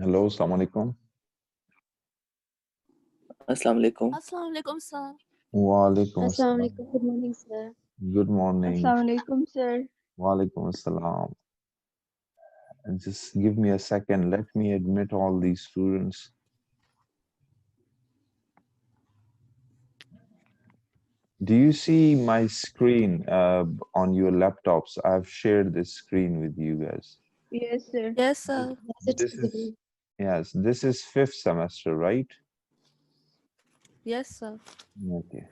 Hello, Assalamu alaikum. Assalamu alaikum. Assalamu alaikum, sir. Wa alaikum Assalamu assalam. alaikum. Good morning, sir. Good morning. Assalamu alaikum, sir. Wa alaikum assalam. And just give me a second. Let me admit all these students. Do you see my screen on your laptops? I've shared this screen with you guys. Yes, sir. Yes, sir. Yes, it's This is, visible. yes, this is fifth semester, right? Yes, sir. Okay.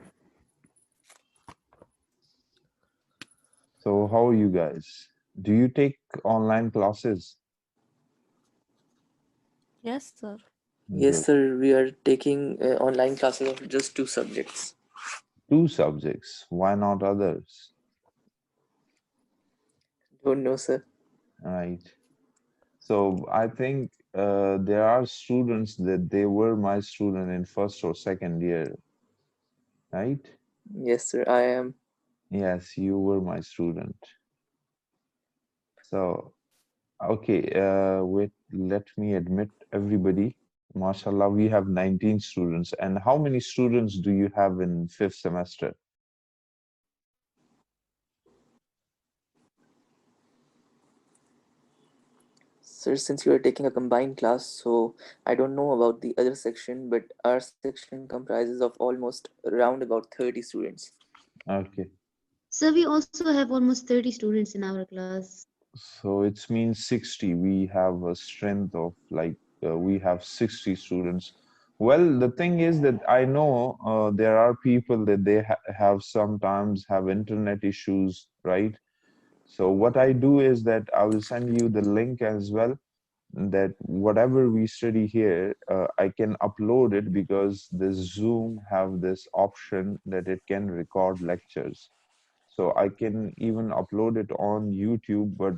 So how are you guys? Do you take online classes? Yes, sir. Yes, Good. sir. We are taking online classes of just two subjects. Two subjects. Why not others? Don't know, sir. Right. So I think there are students that they were my student in first or second year, right? Yes, sir. I am. Yes, you were my student. So, okay, wait, let me admit everybody. MashaAllah, we have 19 students. And how many students do you have in fifth semester? Sir, since you are taking a combined class, so I don't know about the other section, but our section comprises of almost around about 30 students. Okay, So we also have almost 30 students in our class. so it means 60. We have a strength of like, we have 60 students. Well, the thing is that I know there are people that they have sometimes have internet issues, right? So what I do is that I will send you the link as well, that whatever we study here, I can upload it because the Zoom have this option that it can record lectures. So I can even upload it on YouTube, but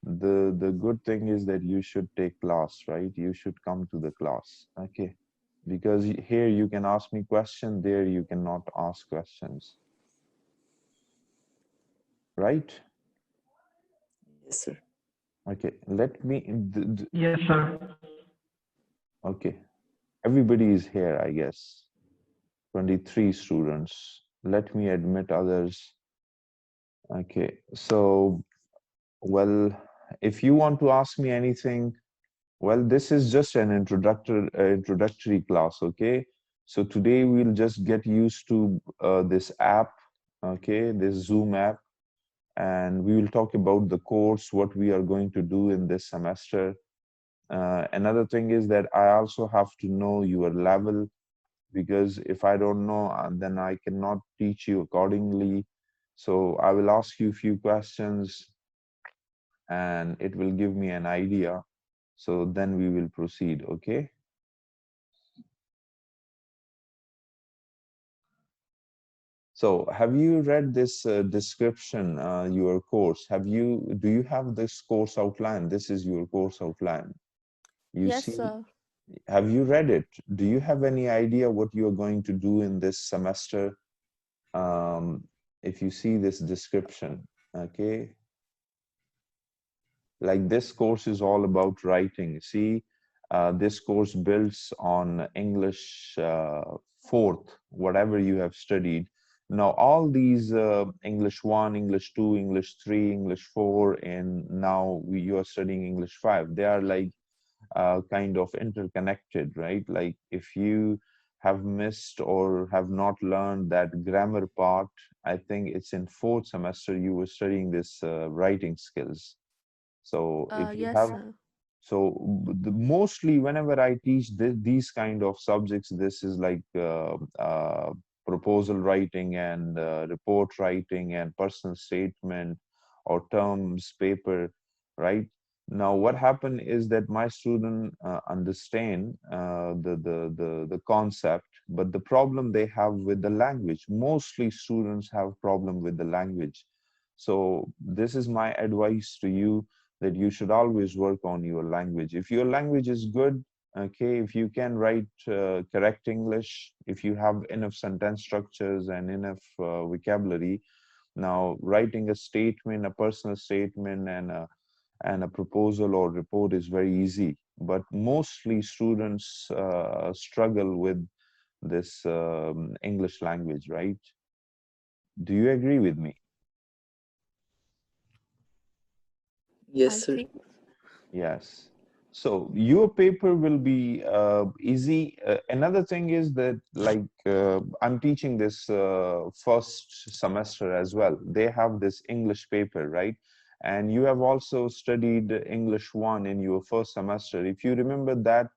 the good thing is that you should take class, right? You should come to the class, okay? Because here you can ask me question, there you cannot ask questions, right? Yes, sir. Okay, let me Yes, sir. okay, everybody is here, I guess. 23 students. Let me admit others. Okay, so well, if you want to ask me anything, well, this is just an introductory class, okay? So today we'll just get used to this app, okay, this Zoom app, and we will talk about the course, what we are going to do in this semester. Another thing is that I also have to know your level, because if I don't know, then I cannot teach you accordingly. So I will ask you a few questions and it will give me an idea. So then we will proceed, okay? So have you read this description, your course? Do you have this course outline? This is your course outline. You Yes, see, sir. have you read it? Do you have any idea what you are going to do in this semester? If you see this description, okay? Like this course is all about writing. See, this course builds on English fourth, whatever you have studied. Now, all these English 1, English 2, English 3, English 4, and now you are studying English 5. They are like kind of interconnected, right? Like if you have missed or have not learned that grammar part, I think it's in fourth semester you were studying this writing skills. So if you Yes, have, sir. so mostly whenever I teach these kind of subjects, this is like proposal writing and report writing and personal statement or terms paper, right? Now, what happened is that my student understand the concept, but the problem they have with the language, mostly students have problem with the language. So this is my advice to you, that you should always work on your language. If your language is good, okay, if you can write correct English, if you have enough sentence structures and enough vocabulary, now writing a statement, a personal statement, and a proposal or report is very easy. but mostly students struggle with this English language, right? Do you agree with me? Yes, I sir. think Yes. So your paper will be easy. Another thing is that, like, I'm teaching this first semester as well. They have this English paper, right? And you have also studied English 1 in your first semester. If you remember that,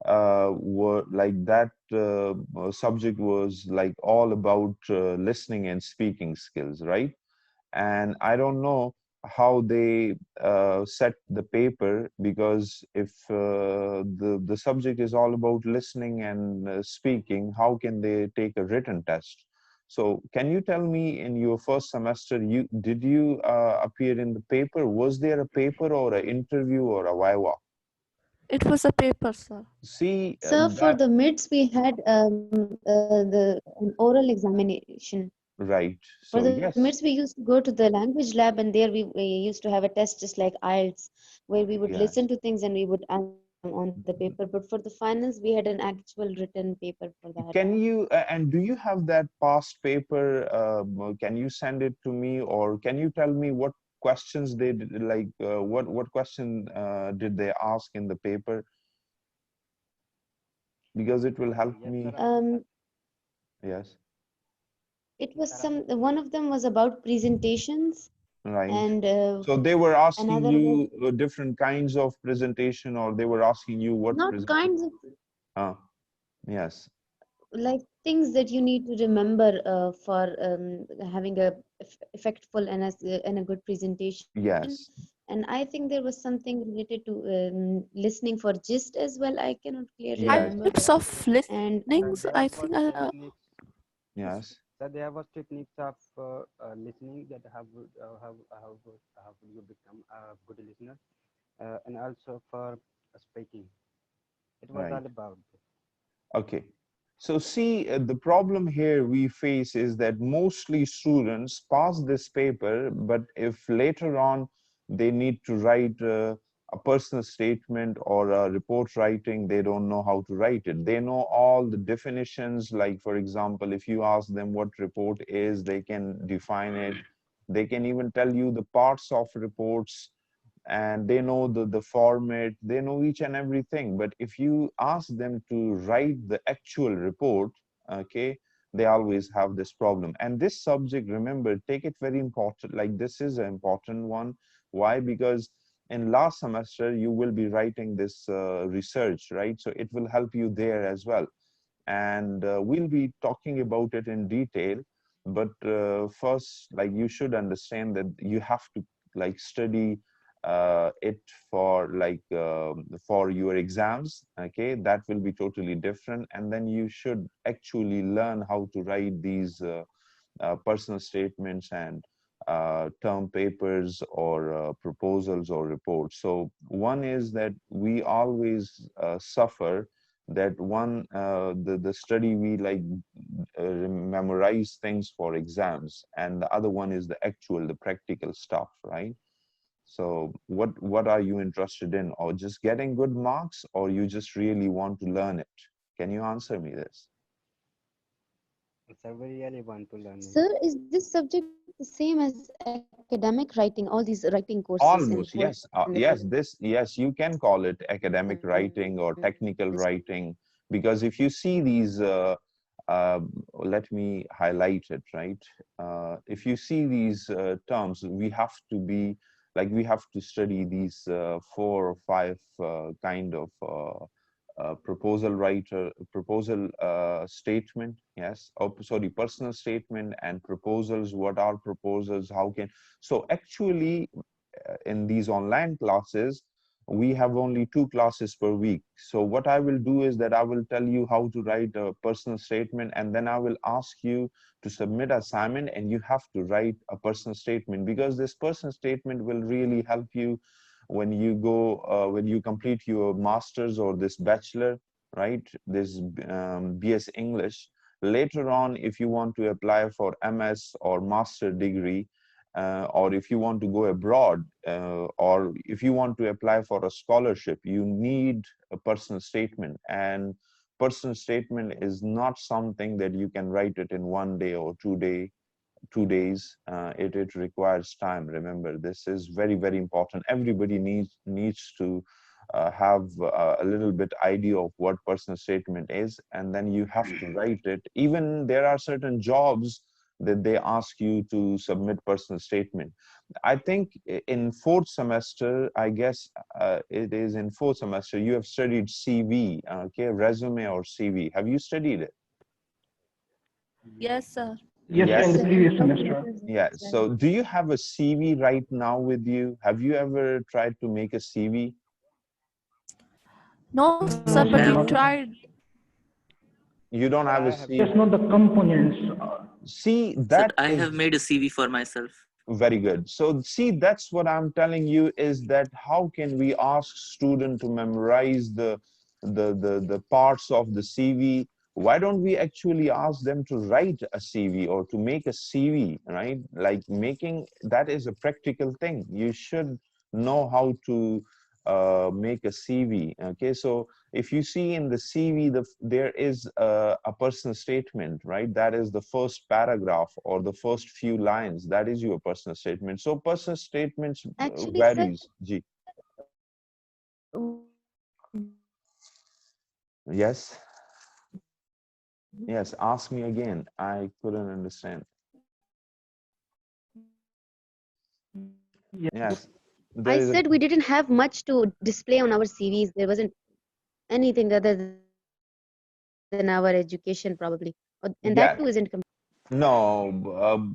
were like that subject was like all about listening and speaking skills, right? And I don't know how they set the paper, because if the subject is all about listening and speaking, how can they take a written test? So can you tell me, in your first semester, you appear in the paper? Was there a paper or an interview or a viva? it was a paper, sir. See, So for that the mids, we had an oral examination. right. For So the mids, we yes, used to go to the language lab, and there we used to have a test just like IELTS, where we would listen yes. to things and we would answer them on the paper. But for the finals, we had an actual written paper for that. Can you, and do you have that past paper? Can you send it to me, or can you tell me what questions they did, like what question did they ask in the paper? Because it will help Yes, sir. me. Yes, It was one of them was about presentations, right. and So they were asking another was you different kinds of presentation, or they were asking you what not presentation? kinds of Uh, yes, like things that you need to remember for having a effectful and and a good presentation. yes, And I think there was something related to listening for gist as well. I cannot clearly yes, remember, Types of and listenings, There I was think. techniques. yes, So there was techniques of listening, that how you become a good listener, and also for speaking. It was right. all about this. Okay. So see, the problem here we face is that mostly students pass this paper, but if later on they need to write a personal statement or a report writing, they don't know how to write it. They know all the definitions, like, for example, if you ask them what report is, they can define it. They can even tell you the parts of reports, and they know the format, they know each and everything. But if you ask them to write the actual report, okay, they always have this problem. And this subject, remember, take it very important, like this is an important one. Why? Because in last semester you will be writing this research, right? So it will help you there as well, and we'll be talking about it in detail. But first, like, you should understand that you have to like study it for like for your exams, okay? That will be totally different, and then you should actually learn how to write these personal statements and term papers or proposals or reports. So one is that we always suffer that one, the study, we like memorize things for exams, and the other one is the actual, the practical stuff, right? So what are you interested in? Or just getting good marks, or you just really want to learn it? Can you answer me this? So we really want to learn it. sir, is this subject the same as academic writing, all these writing courses in fourth Almost, and the yes. fifth? Yes, you can call it academic writing or technical writing, because if you see these, uh, let me highlight it, right? If you see these terms, we have to be like, we have to study these four or five kind of proposal writer, proposal statement, yes. Oh, sorry, personal statement and proposals. What are proposals? How can, so actually in these online classes, we have only 2 classes per week. So what I will do is that I will tell you how to write a personal statement, and then I will ask you to submit assignment, and you have to write a personal statement, because this personal statement will really help you when you go when you complete your master's or this bachelor, right? This BS English. Later on, if you want to apply for MS or master degree, or if you want to go abroad, or if you want to apply for a scholarship, you need a personal statement. And personal statement is not something that you can write it in 1 day or 2 days. It requires time. Remember, this is very, very important. Everybody needs to have a little bit idea of what personal statement is, and then you have to write it. Even there are certain jobs that they ask you to submit personal statement. I think in fourth semester, I guess it is in fourth semester, you have studied CV, okay, resume or CV. Have you studied it? Yes, sir. Yes, sir, in Yes, the Yes. sir. previous In both semester. papers, Yeah. it's So do you have a CV right now with you? Have you ever tried to make a CV? No, sir, No, but sir, we not. tried. You don't Sir, have a I have Just CV? not the components. See, Sir, that I have is made a CV for myself. very good. So see, that's what I'm telling you, is that how can we ask student to memorize the parts of the CV? Why don't we actually ask them to write a CV or to make a CV, right? Like making, that is a practical thing. You should know how to make a CV. Okay, so if you see in the CV, there is a personal statement, right? That is the first paragraph or the first few lines. That is your personal statement. So personal statements actually, sir, varies. Ji. Yes. Yes. Ask me again. I couldn't understand. Yes. Yes. I There is a, said we didn't have much to display on our CVs. There wasn't anything other than our education, probably. And that too isn't complete. yeah. No,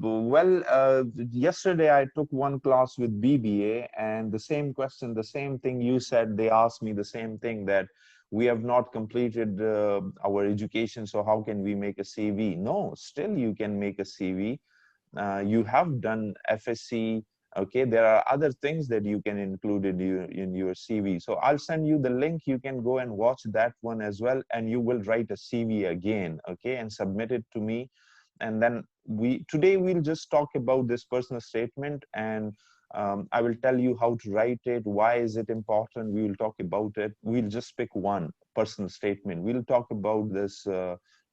well, yesterday I took one class with BBA, and the same question, the same thing you said, they asked me the same thing, that we have not completed our education, so how can we make a CV? No, still you can make a CV. You have done FSC. Okay, there are other things that you can include in your CV. So I'll send you the link. You can go and watch that one as well, and you will write a CV again, okay, and submit it to me. And then today we'll just talk about this personal statement, and I will tell you how to write it, why is it important. We will talk about it. We'll just pick one personal statement. We'll talk about this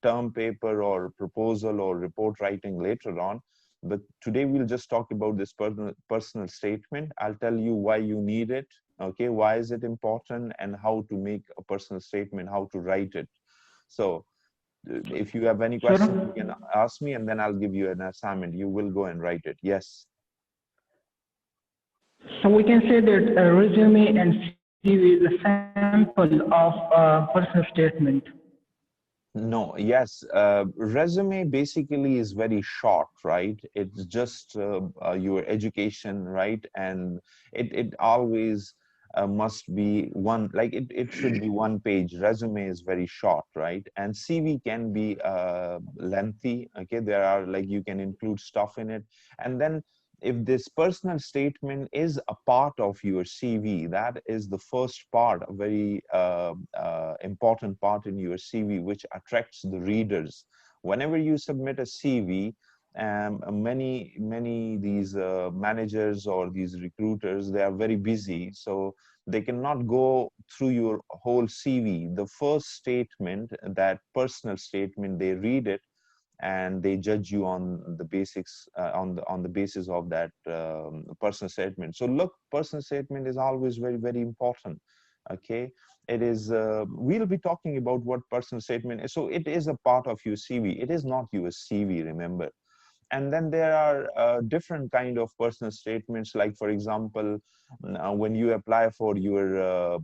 term paper or proposal or report writing later on, but today we'll just talk about this personal statement. I'll tell you why you need it, okay, why is it important, and how to make a personal statement, how to write it. So if you have any questions, you Sir, can ask me, and then I'll give you an assignment. You will go and write it. Yes. so we can say that a resume and CV is a sample of personal statement. No, yes. Resume basically is very short, right? It's just your education, right? And it always must be one, like it should be one page. Resume is very short, right? And CV can be lengthy. Okay, there are, like, you can include stuff in it. And then if this personal statement is a part of your CV, that is the first part, a very important part in your CV, which attracts the readers. Whenever you submit a CV, many these managers or these recruiters, they are very busy, so they cannot go through your whole CV. The first statement, that personal statement, they read it, and they judge you on the basics, on the basis of that personal statement. So look, personal statement is always very, very important. Okay, it is we'll be talking about what personal statement is. So it is a part of your CV. It is not your CV, remember. And then there are different kind of personal statements, like for example, when you apply for your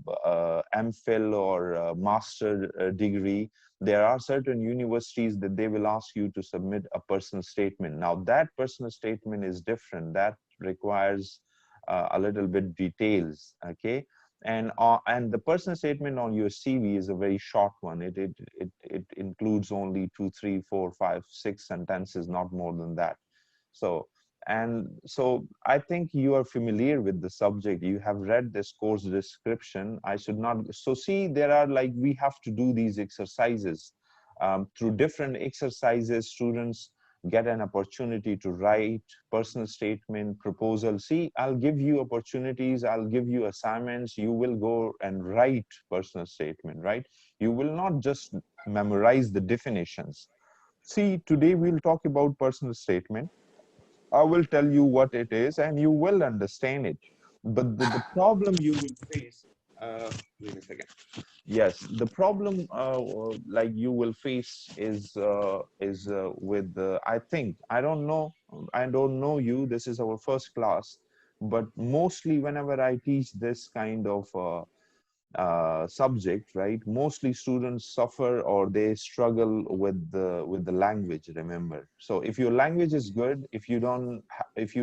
MPhil or master degree, there are certain universities that they will ask you to submit a personal statement. Now that personal statement is different, that requires a little bit details, okay. And the personal statement on your CV is a very short one. It includes only 2, 3, 4, 5, 6 sentences, not more than that. So, and so I think you are familiar with the subject. You have read this course description. I should not. So see, there are, like, we have to do these exercises. Through different exercises, students get an opportunity to write personal statement, proposal. See, I'll give you opportunities, I'll give you assignments, you will go and write personal statement, right? You will not just memorize the definitions. See, today we'll talk about personal statement. I will tell you what it is and you will understand it. But the problem you will face, wait a second. Yes, the problem like you will face is with I don't know you. This is our first class, but mostly whenever I teach this kind of subject, right? Mostly students suffer or they struggle with the language. Remember, so if your language is good, if you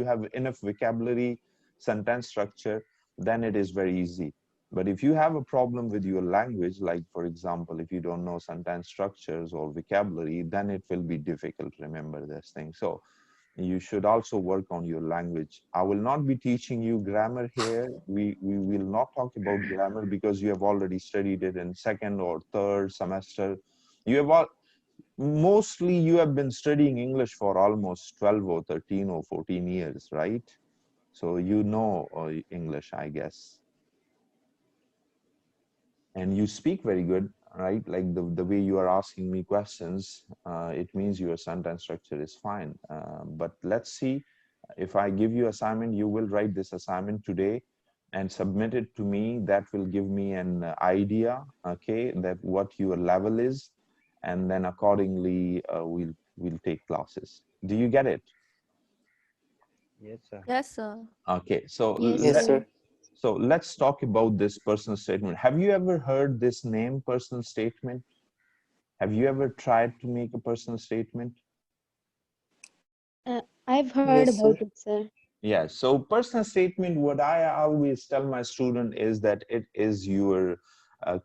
have enough vocabulary, sentence structure, then it is very easy. But if you have a problem with your language, like for example, if you don't know sentence structures or vocabulary, then it will be difficult. Remember this thing. So you should also work on your language. I will not be teaching you grammar here. We will not talk about grammar because you have already studied it in second or third semester. You have all, mostly you have been studying English for almost 12 or 13 or 14 years, right? So you know English, I guess. And you speak very good, right? Like the way you are asking me questions, it means your sentence structure is fine. But let's see, if I give you assignment, you will write this assignment today and submit it to me. That will give me an idea, okay, that what your level is, and then accordingly we'll take classes. Do you get it? Yes, sir. Yes, sir. Okay, so Yes, Yes, sir. sir. so let's talk about this personal statement. Have you ever heard this name, personal statement? Have you ever tried to make a personal statement? I've heard Yes, about sir. it, sir. Yeah, so personal statement, what I always tell my student is that it is your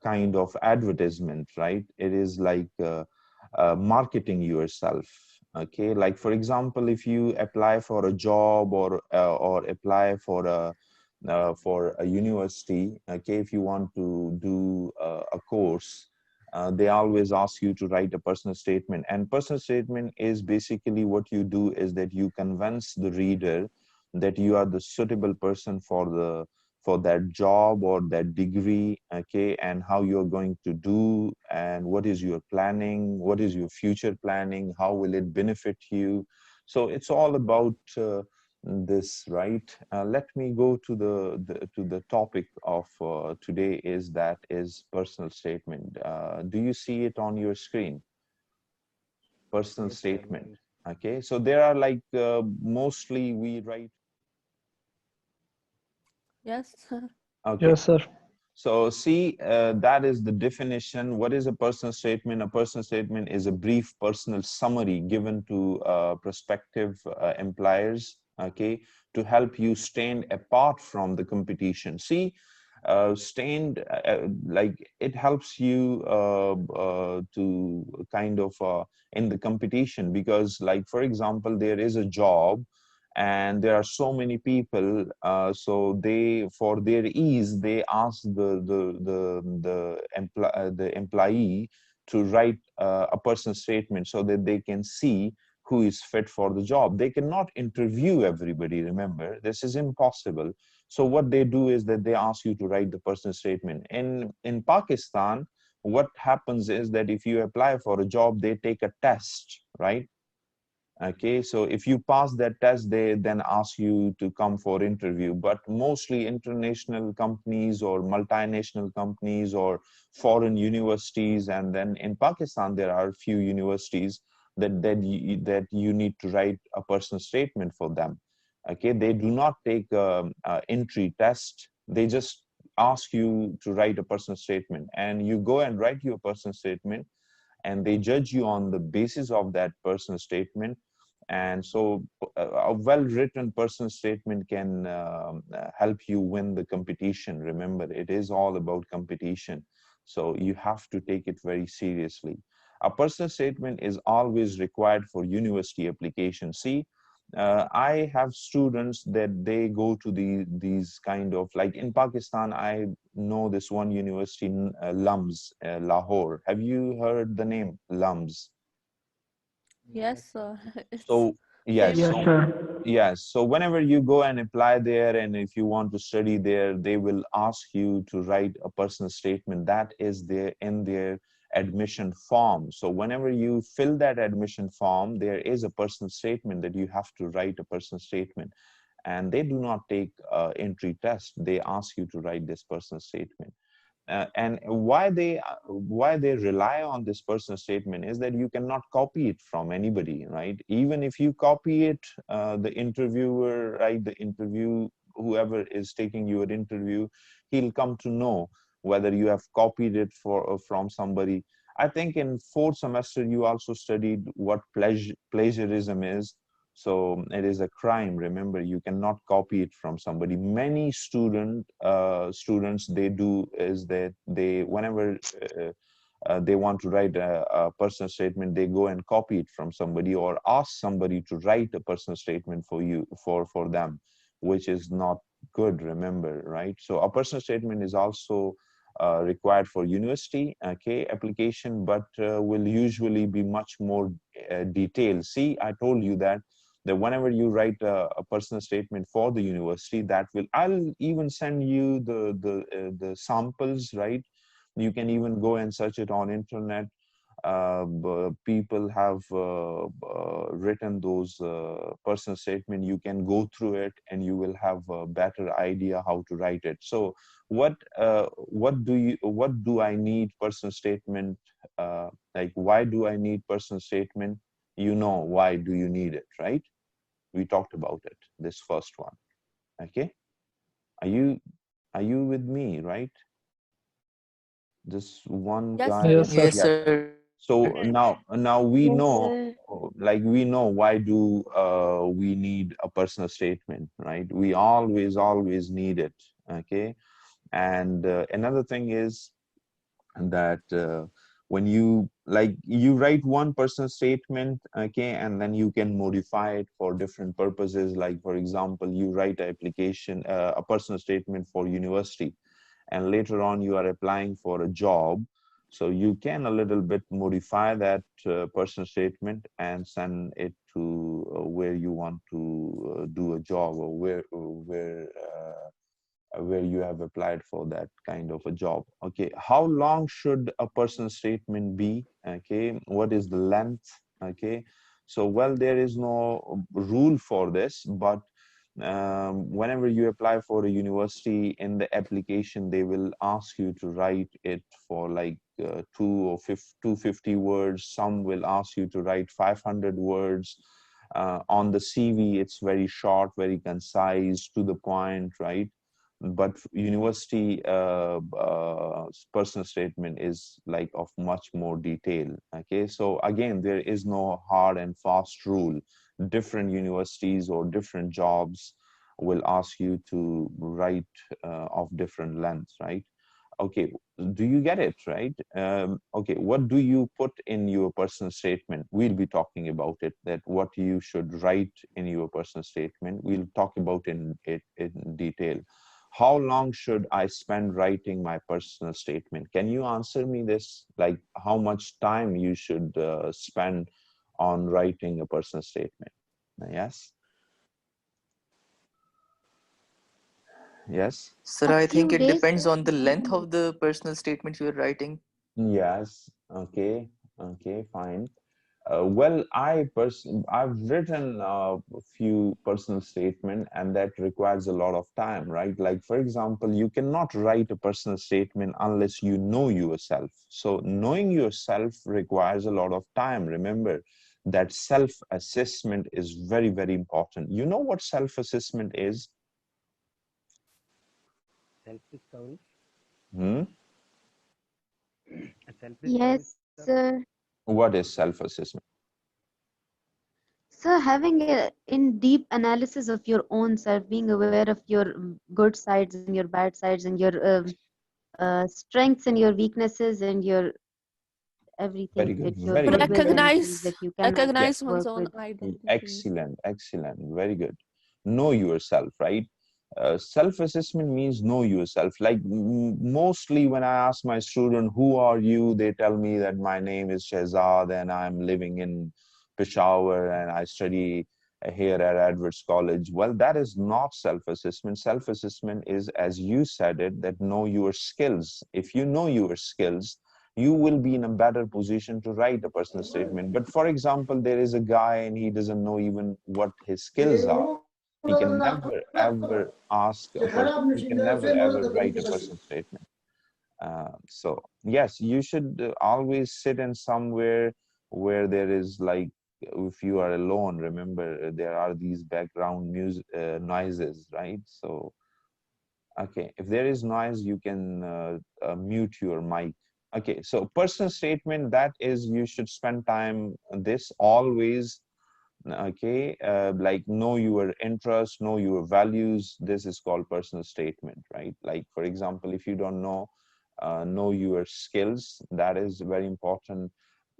kind of advertisement, right? It is like marketing yourself. Okay, like for example, if you apply for a job or apply for a university, okay, if you want to do a course, they always ask you to write a personal statement. And personal statement is basically what you do is that you convince the reader that you are the suitable person for that job or that degree, okay, and how you're going to do, and what is your planning, what is your future planning, how will it benefit you. So it's all about this, right? Let me go to the topic of today, is personal statement. Do you see it on your screen? Personal Yes, sir. statement. Okay, so there are like mostly we write. Yes, sir. Okay, Yes, sir. so see, that is the definition. What is a personal statement? A personal statement is a brief personal summary given to prospective employers, okay, to help you stand apart from the competition. See, stand like it helps you to kind of in the competition, because like for example, there is a job and there are so many people, so they, for their ease, they ask the employee to write a personal statement so that they can see who is fit for the job. They cannot interview everybody, remember, this is impossible. So what they do is that they ask you to write the personal statement. In Pakistan, what happens is that if you apply for a job, they take a test, right? Okay, so if you pass that test, they then ask you to come for interview. But mostly international companies or multinational companies or foreign universities, and then in Pakistan there are a few universities that you need to write a personal statement for them. Okay, they do not take entry test. They just ask you to write a personal statement, and you go and write your personal statement, and they judge you on the basis of that personal statement. And so a well-written personal statement can help you win the competition. Remember, it is all about competition, so you have to take it very seriously. A personal statement is always required for university application. See, I have students that they go to these kind of, like in Pakistan, I know this one university, Lums, Lahore. Have you heard the name Lums? Yes, sir. It's So yes, same. Yes, so sir. yes, so whenever you go and apply there, and if you want to study there, they will ask you to write a personal statement that is there in their admission form. So whenever you fill that admission form, there is a personal statement that you have to write a personal statement, and they do not take entry test. They ask you to write this personal statement. And why they rely on this personal statement is that you cannot copy it from anybody, right? Even if you copy it, the interviewer, right, the interview, whoever is taking your interview, he'll come to know whether you have copied it from somebody. I think in fourth semester you also studied what plagiarism is. So it is a crime. Remember, you cannot copy it from somebody. Many students, they do is that they, whenever they want to write a personal statement, they go and copy it from somebody or ask somebody to write a personal statement for you, for them, which is not good. Remember, right? So a personal statement is also required for university, okay, application, but will usually be much more detailed. See, I told you that whenever you write a personal statement for the university, that will, I'll even send you the samples, right? You can even go and search it on internet. People have written those personal statement. You can go through it and you will have a better idea how to write it. So what do I need personal statement, like why do I need personal statement? You know why do you need it, right? We talked about it, this first one. Okay, are you with me, right? This one Yes, guy. sir. Yes, Yes, sir. sir. Yes, Yes. sir. So now we Yes, know, sir. like we know why do we need a personal statement, right? We always need it. Okay. And another thing is that when you, like, you write one personal statement, okay, and then you can modify it for different purposes. Like for example, you write an application, a personal statement for university, and later on you are applying for a job, so you can a little bit modify that personal statement and send it to where you want to do a job, or where you have applied for that kind of a job. Okay, how long should a personal statement be? Okay, what is the length? Okay, so well, there is no rule for this, but whenever you apply for a university, in the application they will ask you to write it for like 250 words. Some will ask you to write 500 words. On the CV it's very short, very concise, to the point, right? But university personal statement is like of much more detail. Okay, so again, there is no hard and fast rule. Different universities or different jobs will ask you to write of different lengths, right? Okay, do you get it, right? Okay, what do you put in your personal statement? We'll be talking about it, that what you should write in your personal statement. We'll talk about it in detail. How long should I spend writing my personal statement? Can you answer me this? Like how much time you should spend on writing a personal statement? Yes? Yes? Sir, A I think few it days. depends on the length of the personal statement you're writing. Yes. Okay. Okay, fine. Well, I've written a few personal statement, and that requires a lot of time, right? Like for example, you cannot write a personal statement unless you know yourself. So knowing yourself requires a lot of time. Remember that self-assessment is very, very important. You know what self-assessment is? Self-discovery. Hmm? Self-discovery, Yes, sir. sir. What is self-assessment? So having a in deep analysis of your own self, being aware of your good sides and your bad sides and your strengths and your weaknesses and your everything, Very good, that your very good, goodwill very and good. things Recognize that you cannot Yeah. recognize one's work own with. identity. Excellent, excellent, very good. Know yourself, right? Self-assessment means know yourself. Like mostly when I ask my student, who are you? They tell me that my name is Shehzad and I'm living in Peshawar and I study here at Edwards College. Well, that is not self-assessment. Self-assessment is, as you said it, that know your skills. If you know your skills, you will be in a better position to write a personal statement. But for example, there is a guy and he doesn't know even what his skills are. He can never ever ask a person, he can never ever write a personal statement. So yes, you should always sit in somewhere where there is like, if you are alone, remember there are these background music noises, right? So okay, if there is noise, you can mute your mic. Okay, so personal statement, that is, you should spend time on this always. Okay, like know your interests, know your values. This is called personal statement, right? Like for example, if you don't know your skills, that is very important.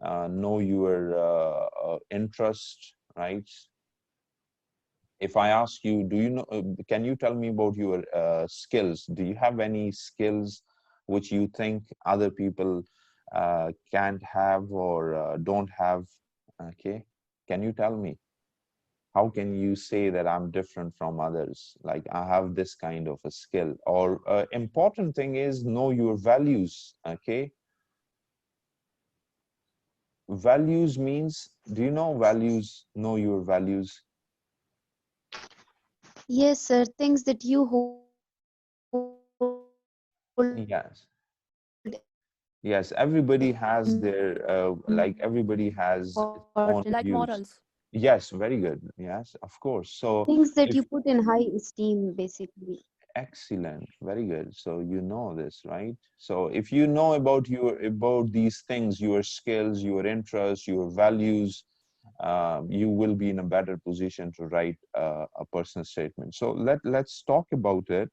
Know your interest, right? If I ask you, do you know, can you tell me about your skills? Do you have any skills which you think other people can't have or don't have? Okay, can you tell me? How can you say that I'm different from others? Like I have this kind of a skill. Or important thing is know your values. Okay, values means, do you know values? Know your values. Yes, sir. Things that you hold Yes. important Yes, everybody has their like everybody has its own Like views. morals. Yes, very good. Yes, of course. So things that if you put in high esteem, basically. excellent, very good. So you know this, right? So if you know about about these things, your skills, your interests, your values, you will be in a better position to write a personal statement. So let's talk about it,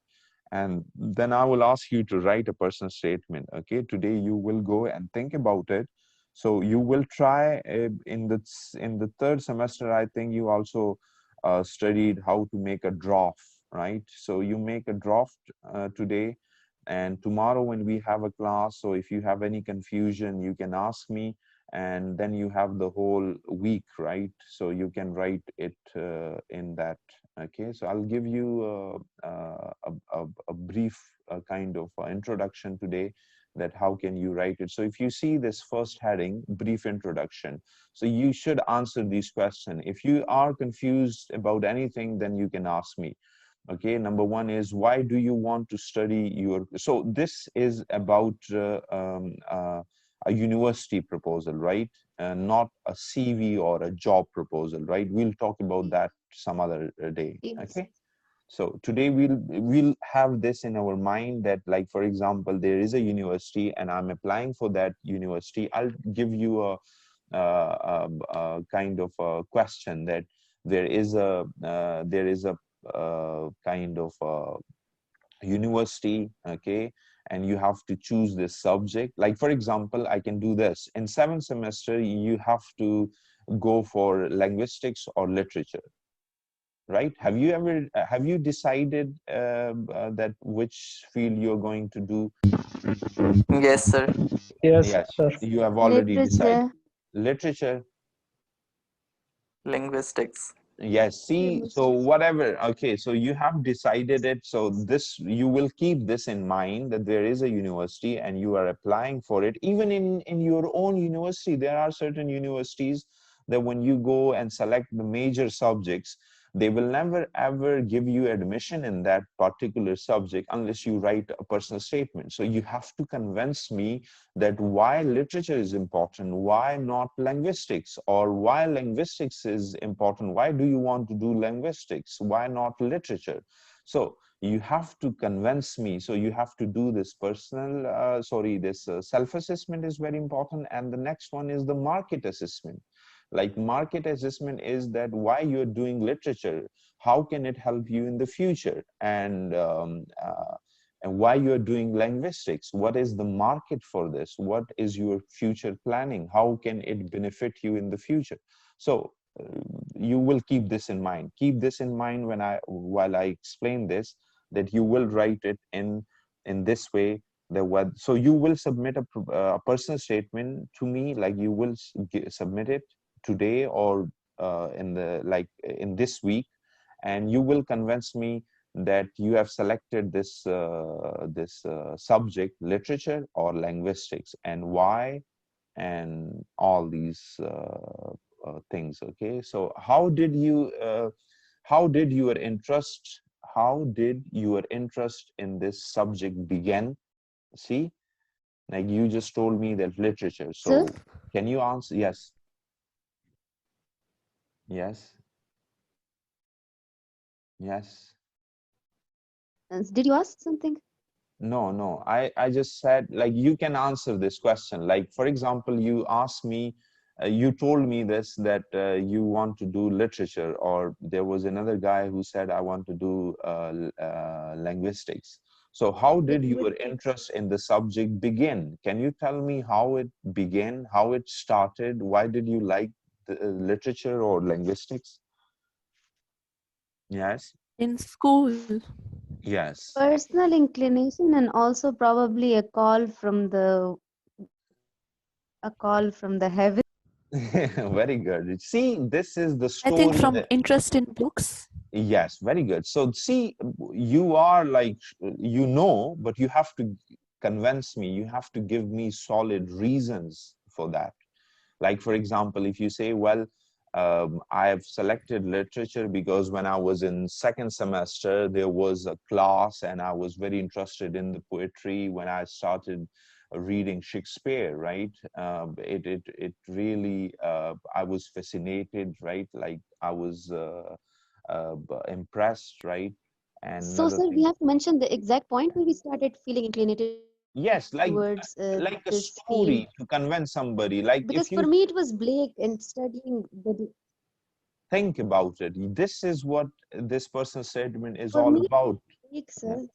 and then I will ask you to write a personal statement. Okay, today you will go and think about it. So you will try in the third semester. I think you also studied how to make a draft, right? So you make a draft today, and tomorrow when we have a class, so if you have any confusion, you can ask me, and then you have the whole week, right? So you can write it in that. Okay, so I'll give you a brief kind of introduction today, that how can you write it. So if you see this first heading, brief introduction, so you should answer these questions. If you are confused about anything, then you can ask me. Okay, number one is, why do you want to study your, so this is about a university proposal, right? Not a CV or a job proposal, right? We'll talk about that some other day. Yes. Okay, so today we'll have this in our mind, that like for example, there is a university and I'm applying for that university. I'll give you a kind of a question, that there is a kind of university, okay, and you have to choose this subject. Like for example, I can do this in seventh semester, you have to go for linguistics or literature, right? Have you decided that which field you're going to do? Yes, sir. Yes, Yes, sir. you have already decided. Literature. Literature. Linguistics. Yes, see, so Linguistics. whatever, okay, so you have decided it. So this, you will keep this in mind, that there is a university and you are applying for it. Even in your own university, there are certain universities that when you go and select the major subjects, they will never ever give you admission in that particular subject unless you write a personal statement. So you have to convince me that why literature is important, why not linguistics, or why linguistics is important, why do you want to do linguistics, why not literature. So you have to convince me. So you have to do this personal this self-assessment is very important. And the next one is the market assessment. Like market assessment is that why you're doing literature, how can it help you in the future, and why you're doing linguistics, what is the market for this, what is your future planning, how can it benefit you in the future. So you will keep this in mind. Keep this in mind when while I explain this, that you will write it in this way. So you will submit a personal statement to me, like you will submit it today or in this week, and you will convince me that you have selected this subject, literature or linguistics, and why, and all these things. Okay, so how did your interest in this subject begin? See, like you just told me that literature. Sir, So can you answer? Yes. Yes. Yes. did you ask something? No. I just said, like, you can answer this question. Like, for example, you asked me, you told me this, that you want to do literature, or there was another guy who said, I want to do linguistics. So how did your Linguistics. interest in the subject begin? Can you tell me how it began, how it started? Why did you like the, literature or linguistics? Yes. In school. Yes. Personal inclination, and also probably a call from the heaven. Very good. See, this is the I think story from that, interest in books. yes, very good. So see, you are like, but you have to convince me, you have to give me solid reasons for that. Like, for example, if you say, well, I have selected literature because when I was in second semester, there was a class and I was very interested in the poetry when I started reading Shakespeare, right? It really, I was fascinated, right? Like I was impressed, right? And So, another sir, we thing, have to mention the exact point where we started feeling inclinated yes, towards like a this field. story to convince somebody. Like Because if for you me, it was Blake and studying think about it, this is what this person's statement is for all me, about. Blake, Yeah. sir.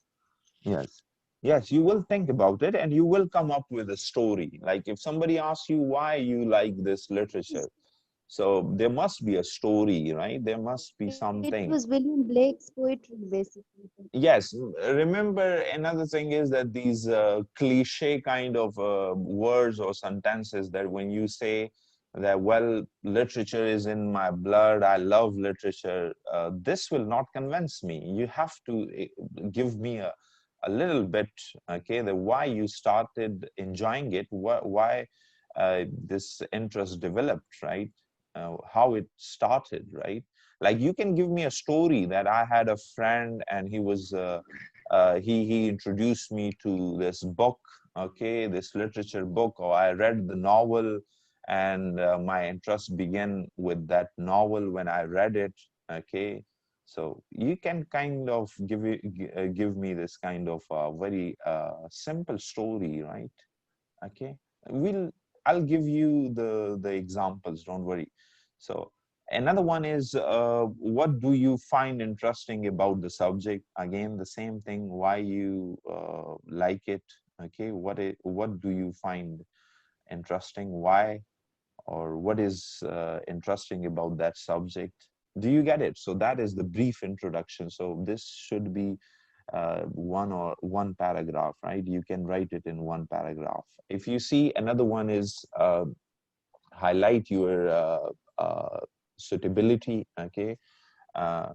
Yes. Yes, you will think about it and you will come up with a story. Like if somebody asks you why you like this literature, so there must be a story, right? There must be It was something. William Blake's poetry, basically. Yes, remember another thing is that these cliche kind of words or sentences that when you say that, well, literature is in my blood, I love literature, this will not convince me. You have to give me a little bit, okay, the why you started enjoying it, why this interest developed, right? How it started, right? Like you can give me a story that I had a friend and he was he introduced me to this book, okay, this literature book, or I read the novel and my interest began with that novel when I read it, okay. So you can kind of give me this kind of very simple story, right? Okay, we'll I'll give you the examples, don't worry. So another one is, what do you find interesting about the subject? Again, the same thing, why you like it. Okay, what do you find interesting, why, or what is interesting about that subject? Do you get it? So that is the brief introduction. So this should be one paragraph, right? You can write it in one paragraph. If you see, another one is highlight your suitability, okay. uh,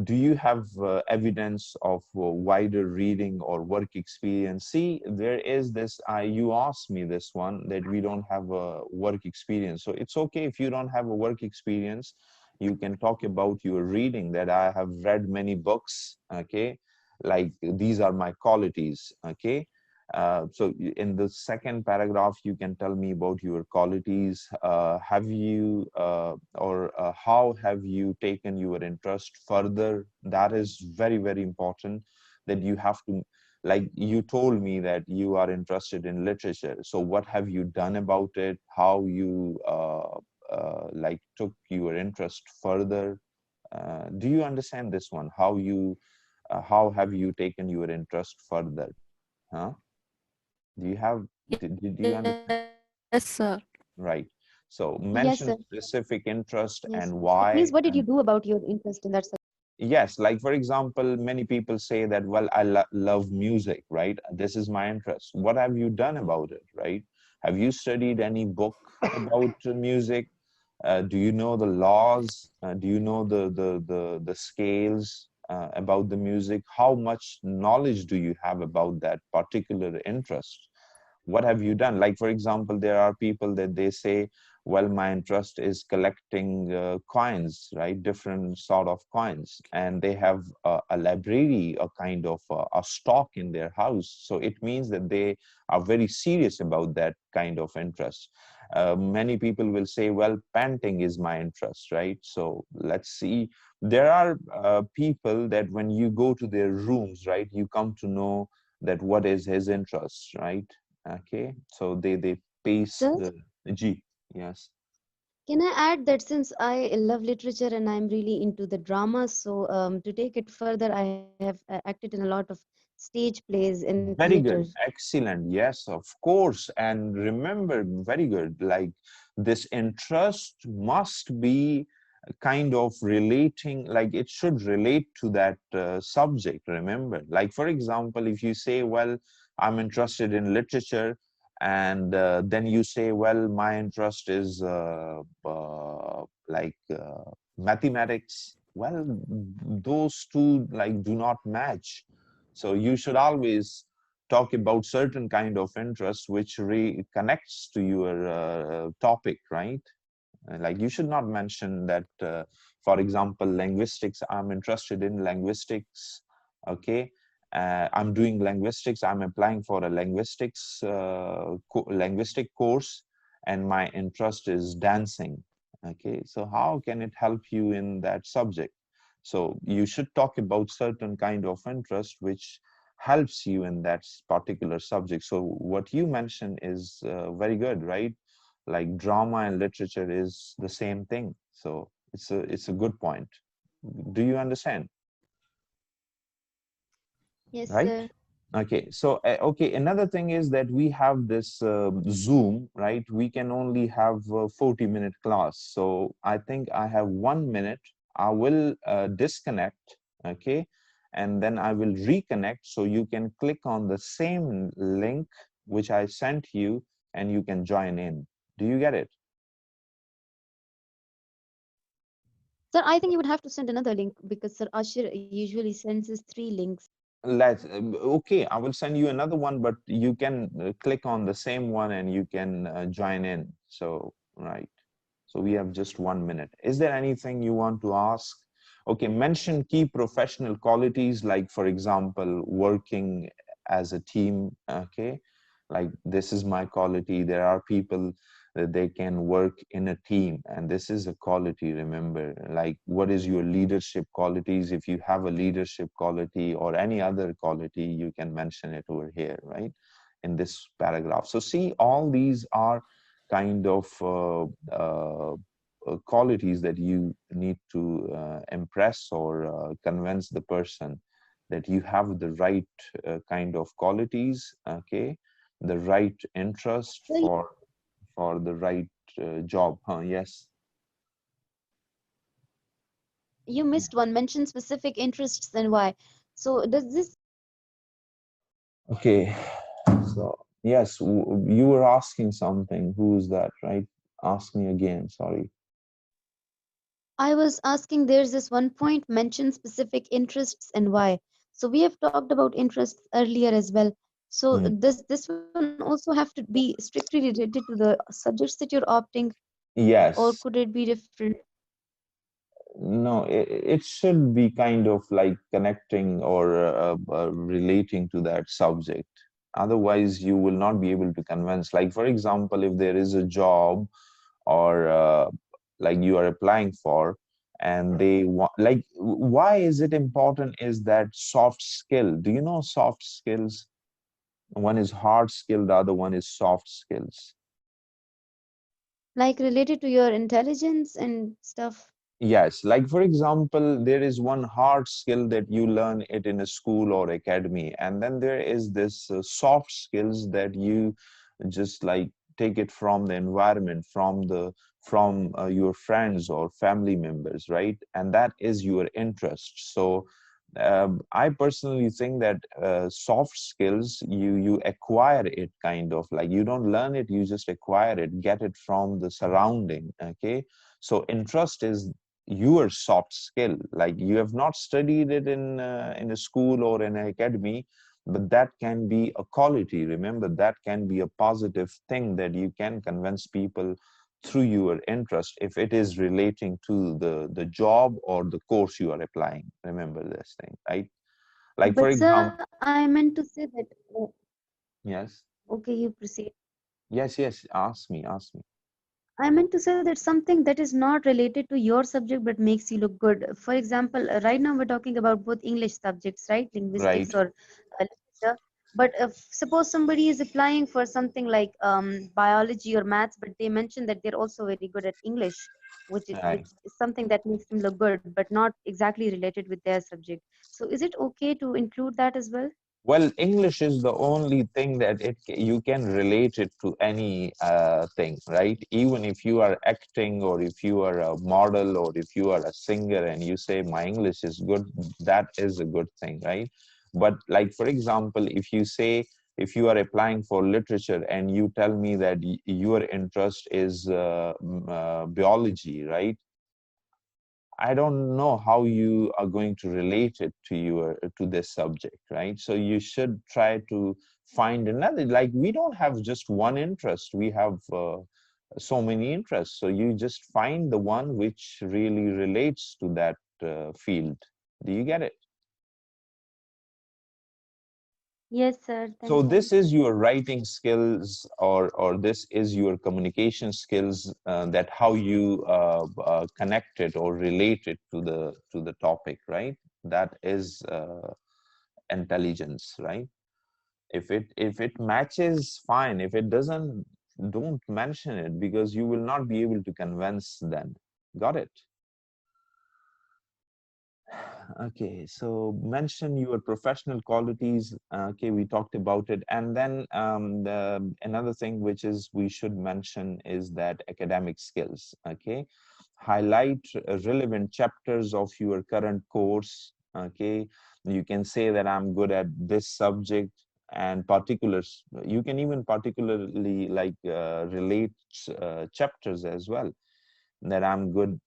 do you have evidence of wider reading or work experience? See, there is this, you asked me this one, that we don't have a work experience. So it's okay if you don't have a work experience. You can talk about your reading, that I have read many books, okay, like these are my qualities, okay. So in the second paragraph, you can tell me about your qualities. Have you or how have you taken your interest further? That is very, very important, that you have to, like you told me that you are interested in literature. So what have you done about it? How you like took your interest further? Do you understand this one? How have you taken your interest further? Huh? Do you have, did you understand? Yes, sir. Right. So Yes, mention sir. specific interest Yes. and It means why. what did you And do about your interest in that subject? yes, like for example, many people say that, well, I love music, right? This is my interest. What have you done about it, right? Have you studied any book about music? Do you know the laws? Do you know the scales about the music? How much knowledge do you have about that particular interest? What have you done? Like, for example, there are people that they say, well, my interest is collecting coins, right? Different sort of coins. And they have a library, a kind of a stock in their house. So it means that they are very serious about that kind of interest. Many people will say, well, painting is my interest, right? So let's see. There are people that when you go to their rooms, right, you come to know that what is his interest, right? Okay, so they paste Sir, the G. Yes. can I add that since I love literature and I'm really into the drama, so to take it further, I have acted in a lot of stage plays in Very theater. good. Excellent. Yes, of course. And remember, very good. Like this interest must be kind of relating, like it should relate to that subject. Remember, like for example, if you say, well, I'm interested in literature, and then you say, well, my interest is mathematics. Well, those two like do not match. So you should always talk about certain kind of interest which connects to your topic, right? Like you should not mention that, for example, linguistics, I'm interested in linguistics, okay? I'm doing linguistics, I'm applying for a linguistic course, and my interest is dancing, okay? So how can it help you in that subject? So you should talk about certain kind of interest which helps you in that particular subject. So what you mentioned is very good, right? Like drama and literature is the same thing. So it's a good point. Do you understand? Yes, Right? sir. Okay, so okay, another thing is that we have this Zoom, right? We can only have 40-minute class. So I think I have 1 minute. I will disconnect, okay? And then I will reconnect. So you can click on the same link which I sent you and you can join in. Do you get it? Sir, I think you would have to send another link because Sir Ashir usually sends us 3 links. Let's okay, I will send you another one, but you can click on the same one and you can join in. So right, so we have just 1 minute. Is there anything you want to ask? Okay, mention key professional qualities, like for example, working as a team. Okay, like this is my quality. There are people that they can work in a team, and this is a quality. Remember, like what is your leadership qualities? If you have a leadership quality or any other quality, you can mention it over here, right, in this paragraph. So see, all these are kind of qualities that you need to impress or convince the person that you have the right kind of qualities, okay, the right interest Sir, for the right job. Yes. you missed one. Mention specific interests and why. So does this? Okay. So yes, you were asking something. Who's that, right? Ask me again. Sorry. I was asking. There's this one point. Mention specific interests and why. So we have talked about interests earlier as well. So Mm. does this one also have to be strictly related to the subjects that you're opting, or Yes. could it be different? No, it should be kind of like connecting or relating to that subject. Otherwise, you will not be able to convince. Like, for example, if there is a job or like you are applying for, and they want, like, why is it important is that soft skill. Do you know soft skills? One is hard skill, the other one is soft skills. Like related to your intelligence and stuff? Yes, like for example, there is one hard skill that you learn it in a school or academy, and then there is this soft skills that you just like take it from the environment, from your friends or family members, right? And that is your interest. So I personally think that soft skills, you acquire it, kind of like you don't learn it, you just acquire it, get it from the surrounding. Okay, so interest is your soft skill. Like you have not studied it in a school or in an academy, but that can be a quality. Remember, that can be a positive thing that you can convince people through your interest if it is relating to the job or the course you are applying. Remember this thing, right? Like for But sir, example, I meant to say that. yes, Okay, you proceed. yes, ask me. I meant to say that something that is not related to your subject but makes you look good. For example, right now we're talking about both English subjects, right? Linguistics Right, or literature. But if suppose somebody is applying for something like biology or maths, but they mention that they're also very good at English, which right. is something that makes them look good, but not exactly related with their subject. So is it okay to include that as well? Well, English is the only thing that you can relate it to any thing, right? Even if you are acting or if you are a model or if you are a singer and you say my English is good, that is a good thing, right? But like for example, if you say if you are applying for literature and you tell me that your interest is biology, right? I don't know how you are going to relate it to your to this subject, right? So you should try to find another. Like we don't have just one interest; we have so many interests. So you just find the one which really relates to that field. Do you get it? Yes, sir. So Thank you. this is your writing skills, or this is your communication skills, that how you connect it or relate it to the topic, right? That is intelligence, right? If it matches, fine. If it doesn't, don't mention it, because you will not be able to convince them. Got it? Okay, so mention your professional qualities. Okay, we talked about it. And then another thing which is we should mention is that academic skills. Okay, highlight relevant chapters of your current course. Okay, you can say that I'm good at this subject, and particulars. You can even particularly like relate chapters as well, that I'm good.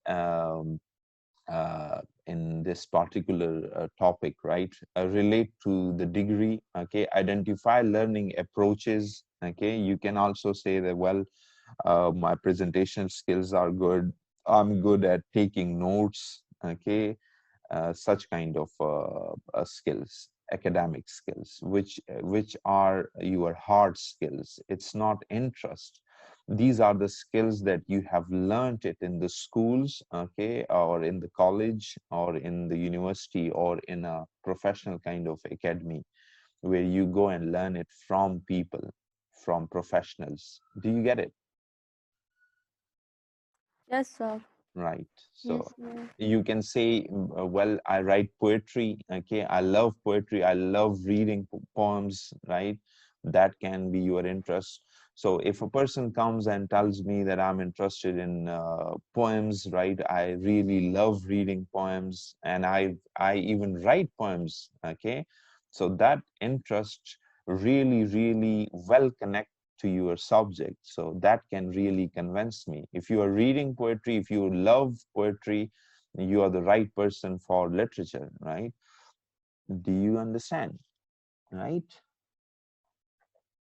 In this particular topic, right? Relate to the degree, okay? Identify learning approaches, okay? You can also say that, well, my presentation skills are good. I'm good at taking notes, okay? Such kind of skills, academic skills, which are your hard skills. It's not interest. These are the skills that you have learned it in the schools, okay, or in the college or in the university or in a professional kind of academy, where you go and learn it from people, from professionals. Do you get it? Yes, sir. Right. Yes, So sir. you can say, well, I write poetry. Okay. I love poetry. I love reading poems, right? That can be your interest. So if a person comes and tells me that I'm interested in poems, right? I really love reading poems, and I even write poems. Okay. So that interest really well connect to your subject. So that can really convince me. If you are reading poetry, if you love poetry, you are the right person for literature, right? Do you understand? Right?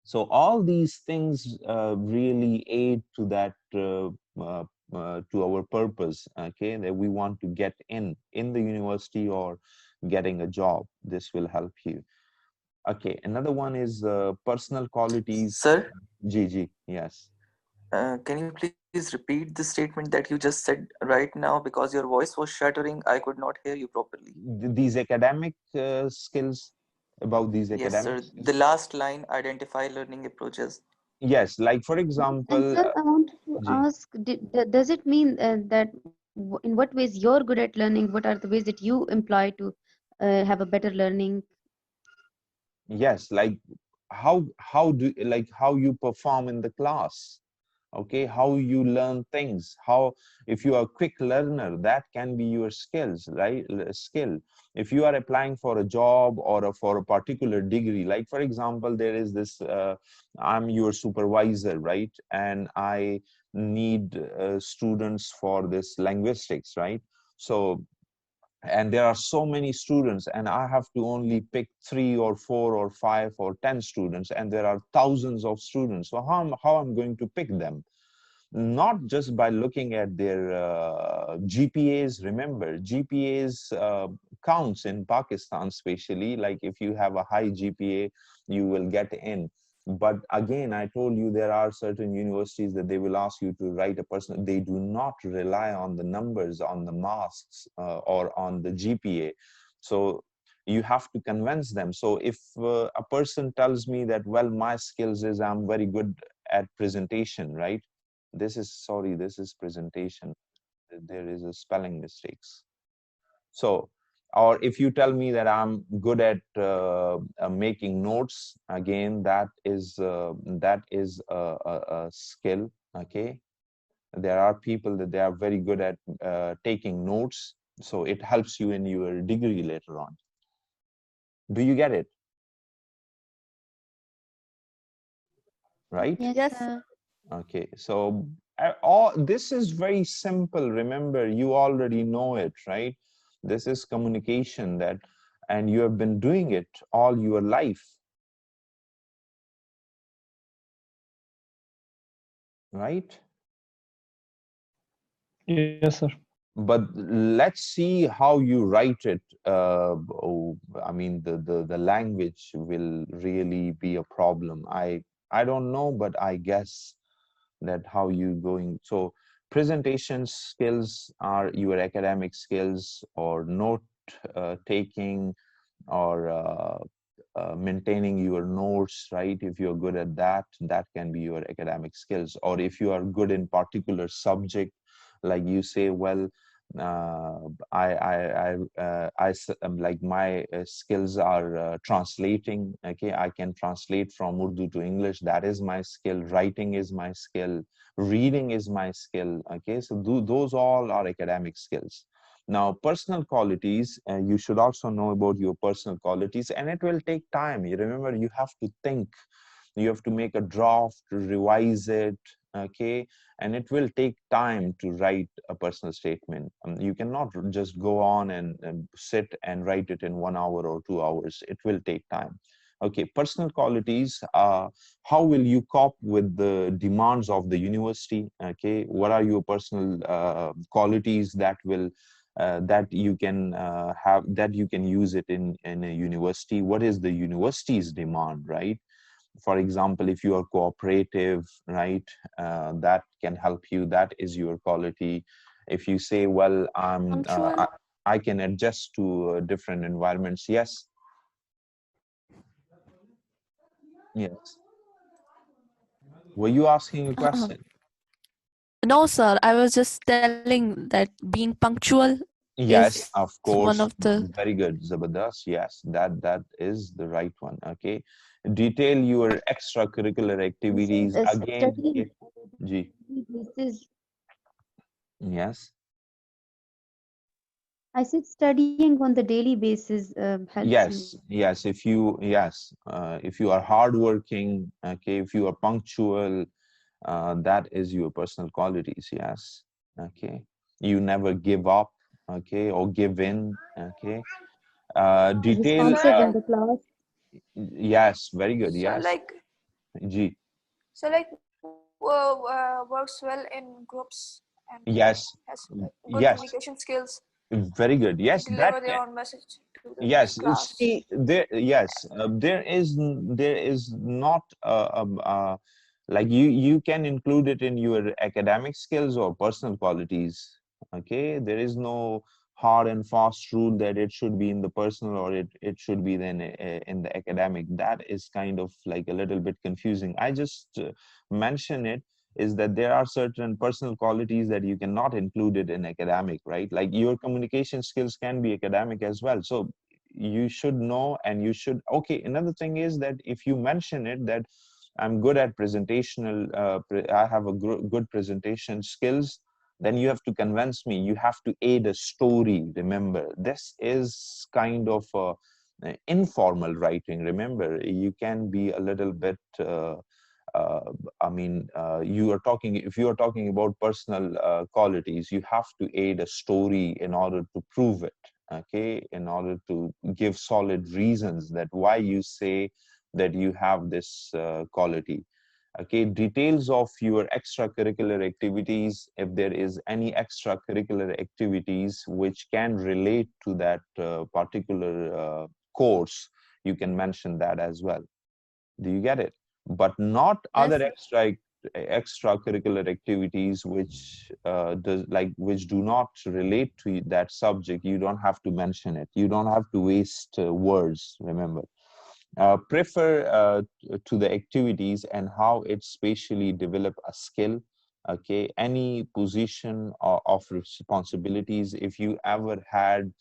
So all these things really aid to that to our purpose, okay, that we want to get in the university or getting a job. This will help you. Okay, another one is personal qualities. Sir, Gigi, yes. can you please repeat the statement that you just said right now, because your voice was shattering? I could not hear you properly. These academic skills, about these Yes, academic sir. The skills. last line, identify learning approaches. Yes, like for And example, sir, I wanted to Ji. ask, does it mean that in what ways you're good at learning? What are the ways that you employ to have a better learning? Yes, like how do, like how you perform in the class, Okay, how you learn things, how, if you are a quick learner, that can be your skills, right? Skill. If you are applying for a job or for a particular degree, like for example, there is this, I'm your supervisor, right? And I need students for this linguistics, right? So, and there are so many students, and I have to only pick 3 or 4 or 5 or 10 students, and there are thousands of students. So how I'm going to pick them? Not just by looking at their GPAs. Remember, GPAs counts in Pakistan, especially. Like if you have a high GPA, you will get in. But again, I told you there are certain universities that they will ask you to write a personal. They do not rely on the numbers, on the marks, or on the GPA. So you have to convince them. So if a person tells me that, well, my skills is I'm very good at presentation, right? This is, sorry, this is presentation. There is a spelling mistakes. So, or if you tell me that I'm good at making notes, again, that is a skill. Okay, there are people that they are very good at taking notes, so it helps you in your degree later on. Do you get it? Right? Yes, sir. Okay, so all this is very simple. Remember, you already know it, right? This is communication, that, and you have been doing it all your life, right? Yes, sir. But let's see how you write it. I mean, the language will really be a problem. I don't know, but I guess that how you going. So presentation skills are your academic skills, or note taking, or maintaining your notes, right? If you're good at that, that can be your academic skills. Or if you are good in particular subject, like you say, well, like my skills are translating. Okay, I can translate from Urdu to English. That is my skill. Writing is my skill. Reading is my skill. Okay, so those all are academic skills. Now, personal qualities, you should also know about your personal qualities, and it will take time. You remember, you have to think, you have to make a draft, revise it, okay? And it will take time to write a personal statement. You cannot just go on and sit and write it in 1 hour or 2 hours. It will take time. Okay, personal qualities. How will you cope with the demands of the university? Okay, what are your personal qualities that will that you can have, that you can use it in a university? What is the university's demand, right? For example, if you are cooperative, right, that can help you. That is your quality. If you say, well, Punctual. I can adjust to different environments. Yes. Yes. Were you asking a question? No, sir. I was just telling that being punctual Yes, is of one of course. the. Very good, Zabardast. Yes, that is the right one. Okay. Detail your extracurricular I said activities. Again, studying okay. on Ji. a daily basis. Yes. I said studying on the daily basis helps me. Yes, yes. If you are hardworking, okay, if you are punctual, that is your personal qualities. Yes. Okay. You never give up, okay, or give in. Okay. Detail. Responsive in the class. Yes, very good. So Yes. like G. works well in groups and Yes. has good Yes. communication skills Very good. to Yes, deliver that their can. own message to the Yes, class. see, there, yes, there is not like you can include it in your academic skills or personal qualities. Okay, there is no hard and fast rule that it should be in the personal, or it should be then in the academic. That is kind of like a little bit confusing. I just mention it, is that there are certain personal qualities that you cannot include it in academic, right? Like your communication skills can be academic as well. So you should know, and you should, okay, another thing is that if you mention it, that I'm good at presentational, I have a good presentation skills, then you have to convince me. You have to aid a story. Remember, this is kind of informal writing. Remember, you can be a little bit uh, I mean, you are talking, if you are talking about personal qualities, you have to aid a story in order to prove it, okay? In order to give solid reasons that why you say that you have this quality. Okay, details of your extracurricular activities, if there is any extracurricular activities which can relate to that particular course, you can mention that as well. Do you get it? But not other Yes. extracurricular activities which which do not relate to that subject. You don't have to mention it. You don't have to waste words. Remember, prefer to the activities and how it spatially develop a skill. Okay, any position of responsibilities. If you ever had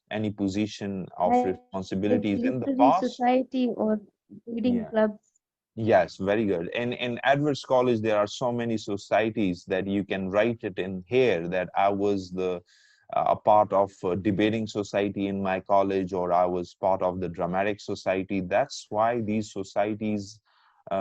any position of Like responsibilities in the literary past. society or reading Yeah. clubs. Yes, very good. And in Edwards College, there are so many societies that you can write it in here that I was a part of a debating society in my college, or I was part of the dramatic society. That's why these societies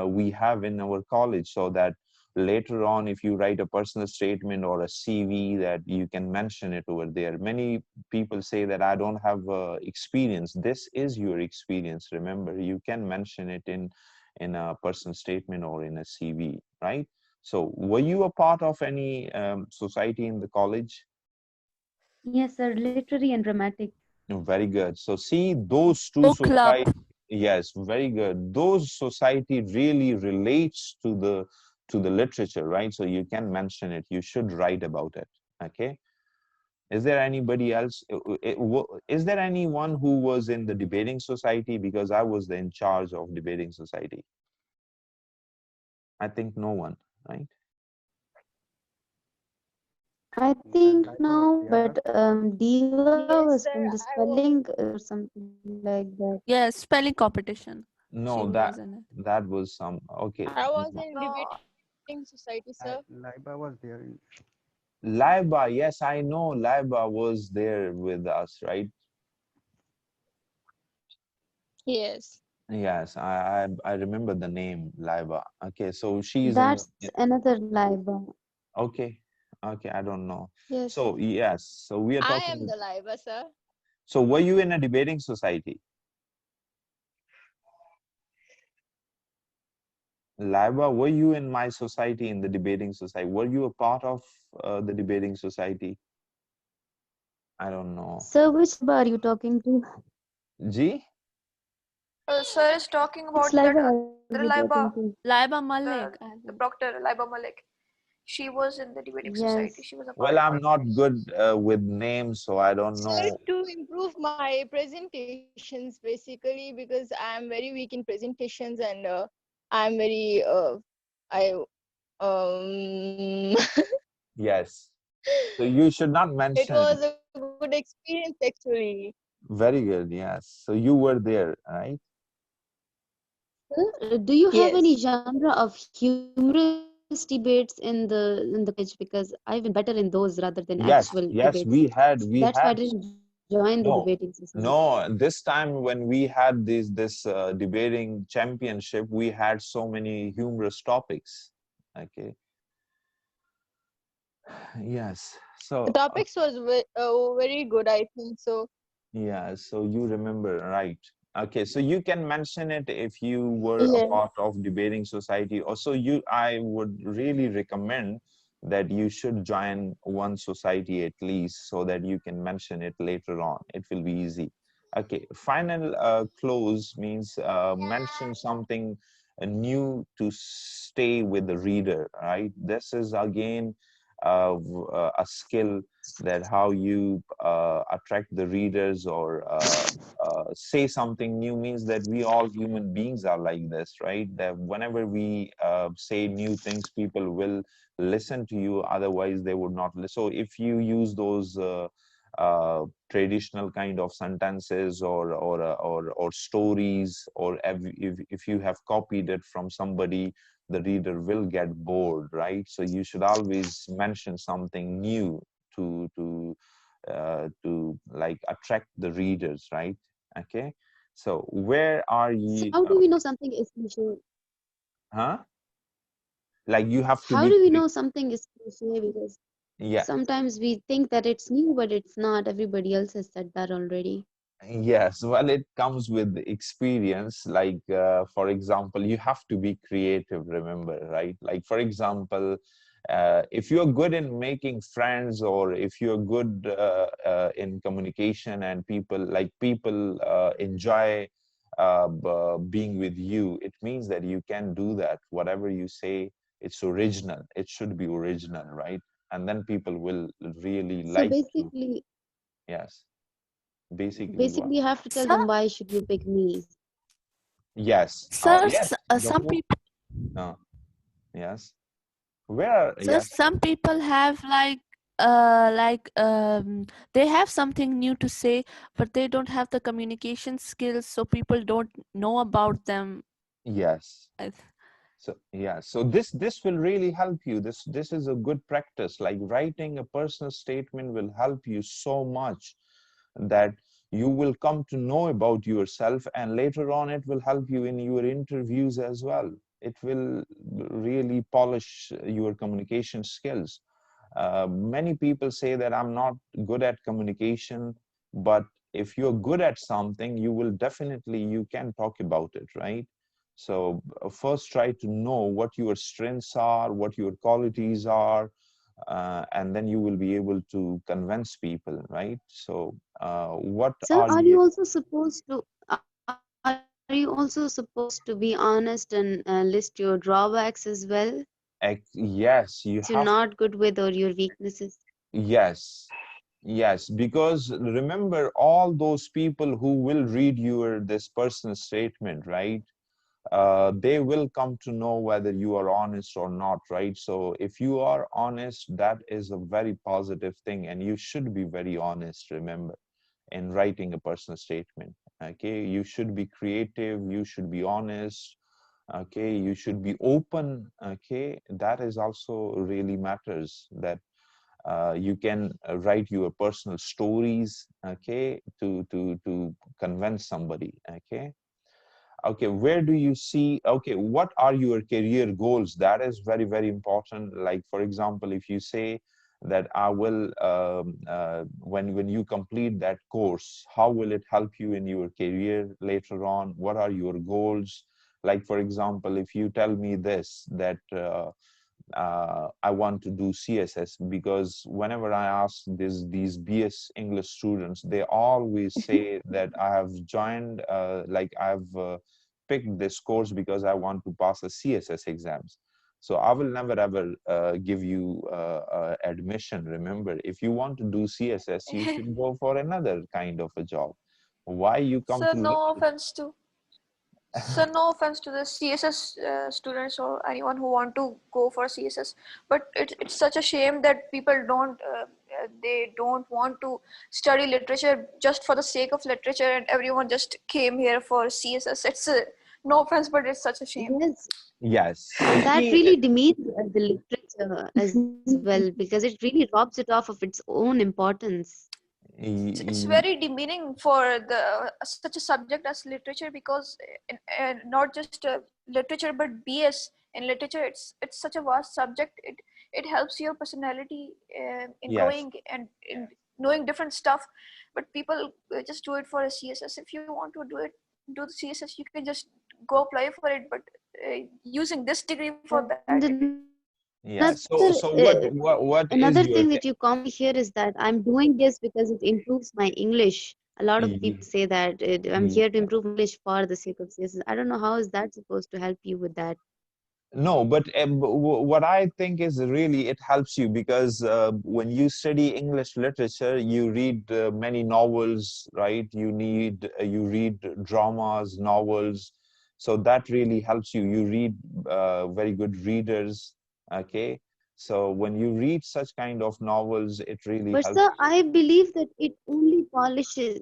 we have in our college, so that later on, if you write a personal statement or a CV, that you can mention it over there. Many people say that I don't have experience. This is your experience. Remember, you can mention it in a personal statement or in a CV, right? So were you a part of any society in the college? Yes, sir, literary and dramatic. Very good. So see, those two Book club. society, yes, very good. Those society really relates to the literature, right? So you can mention it. You should write about it. Okay. Is there anybody else? Is there anyone who was in the debating society? Because I was in charge of debating society. I think no one, right? I Yeah, think like no, there. but Diva was from the Yes, sir. I spelling was. or something like that. Yes, spelling competition. She No, was in it. that was some okay. I was No. in debating society, sir. Liba was there. Laiba, yes, I know Laiba was there with us, right? Yes. Yes, I remember the name Laiba. Okay, so she's in. That's another Liba. Okay, okay, I don't know. Yes. So yes, so we are I am talking. the liver, sir. So were you in a debating society? Laiba, were you in my society in the debating society? Were you a part of the debating society? I don't know. Sir, which Liba are you talking to? G? Sir is talking Which about that Liba are other you Liba, talking to? Laiba the Malik, I the think. proctor Liba Malik. She was in the debating society. Yes. She was a part Well, of it. I'm not good with names, so I don't Sir, know. to improve my presentations, basically, because I am very weak in presentations and I'm very I Yes. So you should not it was mention. a good experience actually. Very good. Yes. So you were there, right? Sir, do you have Yes. any genre of humorous debates in the college? Because I've been better in those rather than actual Yes. Yes. debates. We That's why I had. didn't join the debating No. society. No. This time when we had this debating championship, we had so many humorous topics. Okay. Yes. The So topics was very good, I think so. yeah, so you remember, right? Okay, so you can mention it if you were a Yeah. part of debating society. Also, I would really recommend that you should join one society at least so that you can mention it later on. It will be easy. Okay, final close means mention something new to stay with the reader, right? This is again a skill that how you attract the readers or say something new means that we all human beings are like this, right? That whenever we say new things, people will listen to you. Otherwise, they would not listen. So if you use those traditional kind of sentences or stories, or if you have copied it from somebody, the reader will get bored, right? So you should always mention something new to like attract the readers, right? Okay, so where are So you how do we know something is cliche? huh like you have to How be do we know something is cliche? Because yeah. sometimes we think that it's new, but it's not. Everybody else has said that already. Yes, well, it comes with experience. Like, for example, you have to be creative, remember, right? Like, for example, if you're good in making friends, or if you're good in communication, and people enjoy being with you, it means that you can do that. Whatever you say, it's original. It should be original, right? And then people will really So like to, basically, yes, basically what? basically you have to tell Sir, them why should you pick me. Yes. sir, Yes. The some whole. people, Uh, yes. Where? sir, Yes. some people have like they have something new to say, but they don't have the communication skills, so people don't know about them. Yes. I So yeah. So this will really help you. This is a good practice. Like writing a personal statement will help you so much that you will come to know about yourself, and later on it will help you in your interviews as well. It will really polish your communication skills. Many people say that I'm not good at communication, but if you're good at something, you will definitely, you can talk about it, right? So first try to know what your strengths are, what your qualities are, and then you will be able to convince people, right? So what So are are you you? also supposed to are you also supposed to be honest and list your drawbacks as well? Yes, you Things you're have. not good with or your weaknesses. Yes, yes, because remember all those people who will read your this personal statement, right? They will come to know whether you are honest or not, right? So if you are honest, that is a very positive thing, and you should be very honest, remember, in writing a personal statement. Okay, you should be creative, you should be honest, okay, you should be open, okay, that is also really matters, that you can write your personal stories, okay, to convince somebody, okay. Okay, where do you see, okay, what are your career goals? That is very, very important. Like, for example, if you say that I will, when you complete that course, how will it help you in your career later on? What are your goals? Like, for example, if you tell me this, that I want to do CSS, because whenever I ask these BS English students, they always say that I have joined, like I've picked this course because I want to pass the CSS exams. So I will never ever give you admission. Remember, if you want to do CSS, you should go for another kind of a job. Why you come So to no literature? offense to So no offense to the CSS students or anyone who want to go for CSS, but it's such a shame that people they don't want to study literature just for the sake of literature, and everyone just came here for CSS. It's a, no offense, but it's such a shame. Yes, Yes. So that see, really demeans the literature as well because it really robs it off of its own importance. It's very demeaning for the such a subject as literature, because not just literature but BS in literature, it's such a vast subject. It helps your personality in yes. growing and in knowing different stuff, but people just do it for a CSS. If you want to do the CSS, you can just go apply for it, but using this degree for that, And Yeah. So what is another your thing that you commonly hear is that I'm doing this because it improves my English. A lot of people say that I'm here to yeah. improve English for the sake of CSS. I don't know how is that supposed to help you with that. No, but what I think is really it helps you because when you study English literature, you read many novels, right? You read dramas, novels, so that really helps you. You read very good readers, okay? So when you read such kind of novels, it really But helps sir, you. I believe that it only polishes.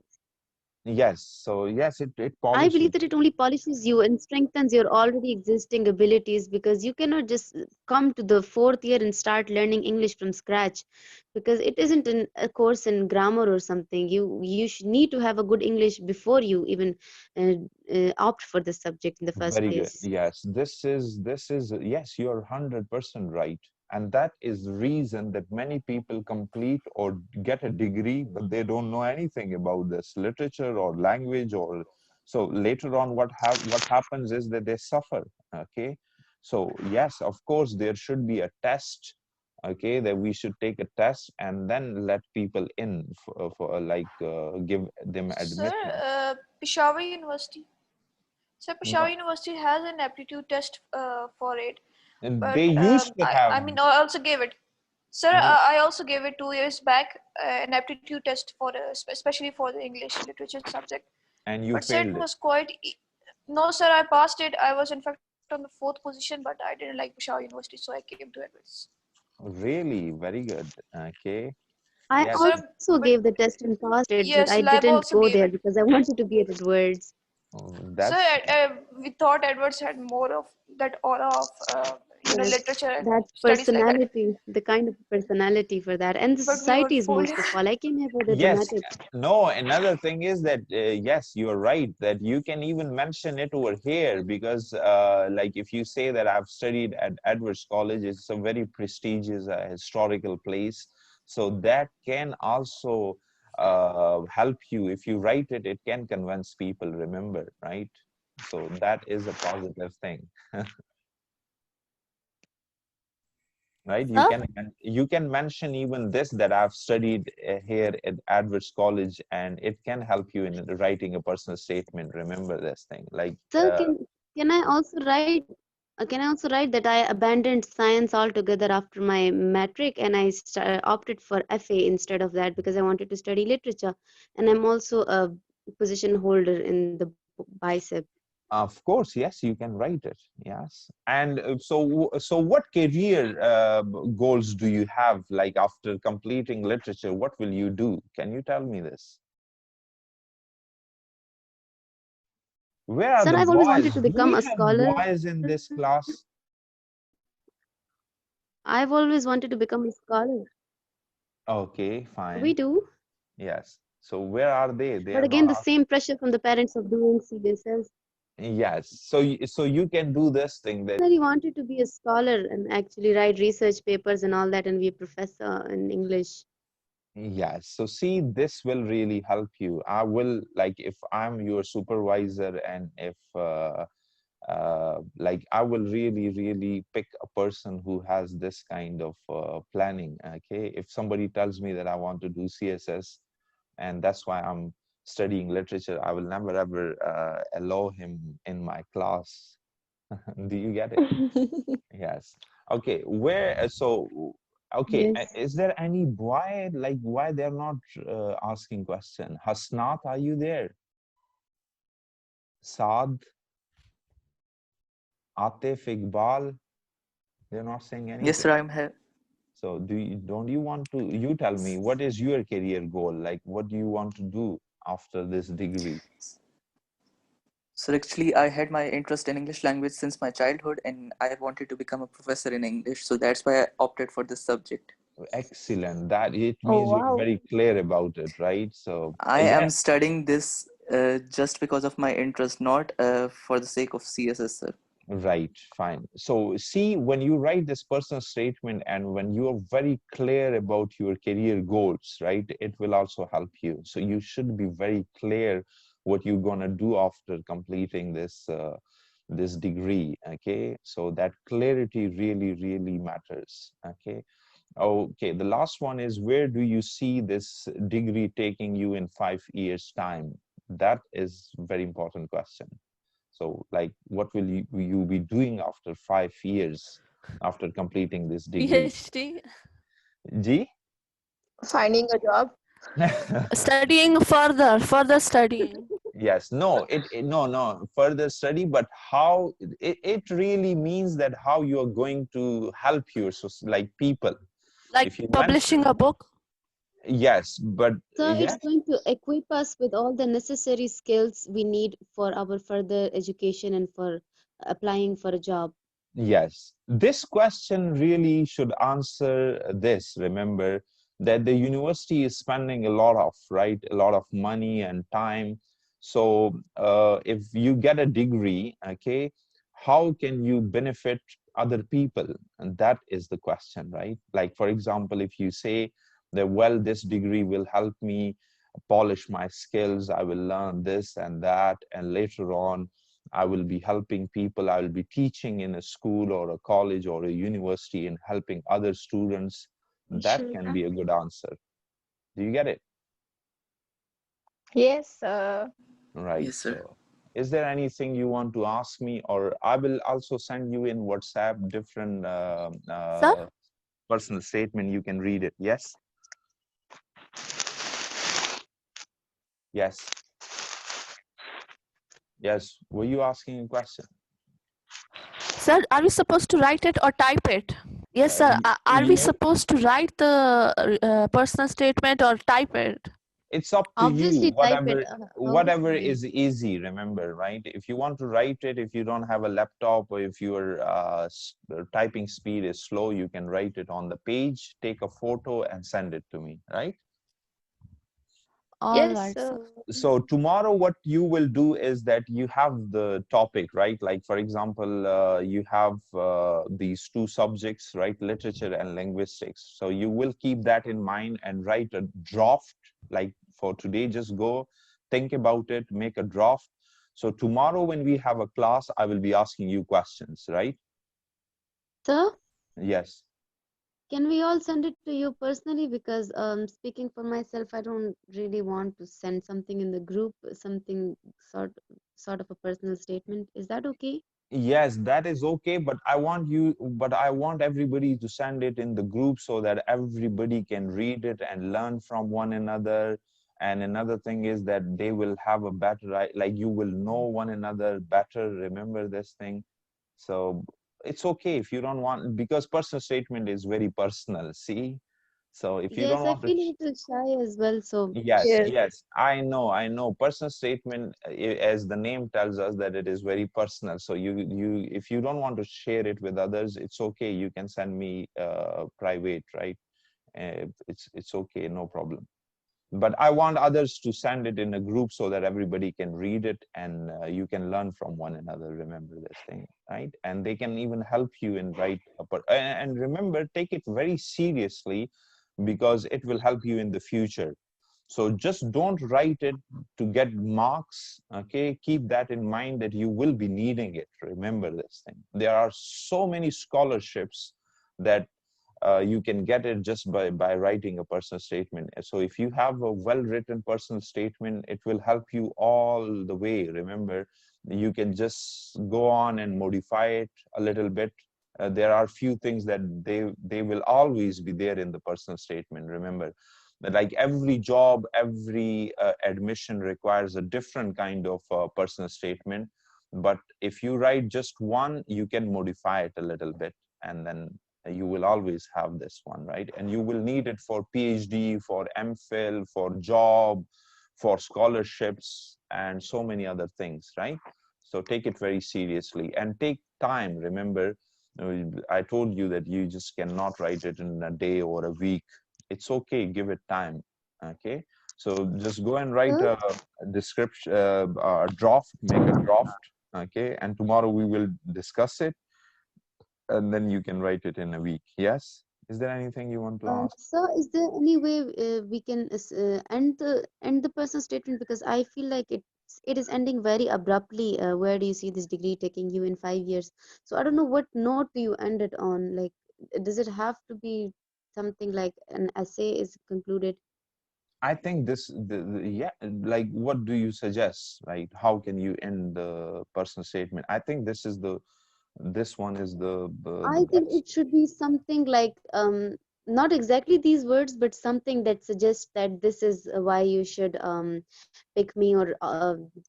Yes, so yes, it I believe polishes. that it only polishes you and strengthens your already existing abilities, because you cannot just come to the fourth year and start learning English from scratch, because it isn't a course in grammar or something. You should need to have a good English before you even uh, opt for the subject in the first Very good. place. Yes, this is yes, you're 100% right. And that is the reason that many people complete or get a degree, but they don't know anything about this literature or language or so later on what happens is that they suffer. Okay. So yes, of course, there should be a test, okay, that we should take a test and then let people in for give them Sir, admission. Peshawar University. So Peshawar No, University has an aptitude test for it, and but they used to I have. mean I also gave it. Sir, No, I also gave it 2 years back, an aptitude test for especially for the English literature subject. and you But sir, it failed it. was quite. No, sir, I passed it. I was in fact on the fourth position, but I didn't like Peshawar University, so I came to Edwards. Really, very good. Okay. I Yes, Sir, also but gave the test and passed it, but yes, I lab didn't also go gave there it. because I wanted to be at Edwards. Sir, that's we thought Edwards had more of that aura of That's literature and that's studies like that. personality, the kind of personality for that, and the But we were societies most foolish. of all. I came here for the yes. dramatics. No, another thing is that yes, you're right that you can even mention it over here because like if you say that I've studied at Edwards College, it's a very prestigious historical place. So that can also help you. If you write it, it can convince people, remember, right? So that is a positive thing. Right, Sir? you can mention even this that I've studied here at Edwards College, and it can help you in writing a personal statement. Remember this thing, like So can I also write that I abandoned science altogether after my matric, and I opted for FA instead of that because I wanted to study literature, and I'm also a position holder in the bicep. of course, yes, you can write it. Yes, and so what career goals do you have? Like after completing literature, what will you do? Can you tell me this? Where are Sir, the I've always wanted boys? to Do become we a have scholar. boys in this class? I've always wanted to become a scholar. Okay, We fine. do. Yes. So where are they? They But are not. again, the same pressure from the parents of doing CBSS. Yes, so so you can do this thing that I wanted to be a scholar and actually write research papers and all that and be a professor in English. yes. So see, this will really help you. I will like if I'm your supervisor and if like I will really pick a person who has this kind of planning. Okay, if somebody tells me that I want to do CSS and that's why I'm studying literature, I will never ever allow him in my class. Do you get it? Yes. Okay. Where? So, okay. Yes. Is there any why? Like why they're not asking question? Hasnat, are you there? Saad, Atif, Iqbal, they're not saying Yes, anything. sir, I'm here. So don't you want to? You tell me. What is your career goal? Like what do you want to do after this degree? So actually, I had my interest in English language since my childhood, and I wanted to become a professor in English. So that's why I opted for this subject. Excellent. That it Oh, means you're wow. very clear about it, right? So I yeah. am studying this just because of my interest, not for the sake of CSS, sir. Right, fine. So see, when you write this personal statement and when you are very clear about your career goals, right, it will also help you. So you should be very clear what you're gonna do after completing this degree, okay? So that clarity really matters, okay? Okay, the last one is where do you see this degree taking you in 5 years' time? That is very important question. So, like, what will you be doing after 5 years after completing this degree? PhD. G? Finding a job. Studying further studying. Yes, no, no further study, but how it really means that how you are going to help your like people. Like If you went, publishing a book? yes, but So it's yes, going to equip us with all the necessary skills we need for our further education and for applying for a job. yes. This question really should answer this. Remember that the university is spending a lot of, right, a lot of money and time. So if you get a degree, okay, how can you benefit other people? And that is the question, right? Like, for example, if you say that, well, this degree will help me polish my skills, I will learn this and that, and later on, I will be helping people. I will be teaching in a school or a college or a university and helping other students. That can be a good answer. Do you get it? Yes. Right. Yes, sir. So, is there anything you want to ask me, or I will also send you in WhatsApp different Sir? personal statement. You can read it. Yes. Yes. Yes. Were you asking a question? Sir, are we supposed to write it or type it? Yes, sir. Are we supposed to write the personal statement or type it? It's up to you. Obviously, type it. Whatever Obviously. is easy, remember, right? If you want to write it, if you don't have a laptop, or if your typing speed is slow, you can write it on the page, take a photo and send it to me, right? All Yes. right, sir. So tomorrow what you will do is that you have the topic, right? Like, for example, you have these two subjects, right? Literature and linguistics. So you will keep that in mind and write a draft. Like for today, just go think about it, make a draft. So tomorrow when we have a class, I will be asking you questions, right? So, Yes. can we all send it to you personally? Because speaking for myself, I don't really want to send something in the group, something sort of a personal statement. Is that okay? Yes, that is okay, but I want everybody to send it in the group so that everybody can read it and learn from one another. And another thing is that they will have a better, like you will know one another better. Remember this thing. So it's okay if you don't want, because personal statement is very personal. See, so if you don't Yes, I want to, feel a little shy as well. So, yes, Yes. yes, I know. Personal statement, as the name tells us, that it is very personal. So if you don't want to share it with others, it's okay. You can send me private, right? It's okay, no problem. But I want others to send it in a group so that everybody can read it and you can learn from one another. Remember this thing, right? And they can even help you in write. And remember, take it very seriously because it will help you in the future. So just don't write it to get marks, okay? Keep that in mind that you will be needing it. Remember this thing. There are so many scholarships that you can get it just by writing a personal statement. So if you have a well-written personal statement, it will help you all the way. Remember, you can just go on and modify it a little bit. There are few things that they will always be there in the personal statement. Remember, like every job, every admission requires a different kind of personal statement. But if you write just one, you can modify it a little bit, and then you will always have this one, right? And you will need it for PhD, for MPhil, for job, for scholarships, and so many other things, right? So take it very seriously and take time. Remember, I told you that you just cannot write it in a day or a week. It's okay, give it time, okay? So just go and write sir, a description, a draft, make a draft, okay? And tomorrow we will discuss it and then you can write it in a week. Yes? Is there anything you want to ask? so is there any way we can end the personal statement? Because I feel like it is ending very abruptly. Where do you see this degree taking you in 5 years? So I don't know what note do you end it on. Like, does it have to be something like an essay is concluded? I think yeah, like what do you suggest? Like how can you end the personal statement? I think this one is the I think best. it should be something like not exactly these words, but something that suggests that this is why you should pick me or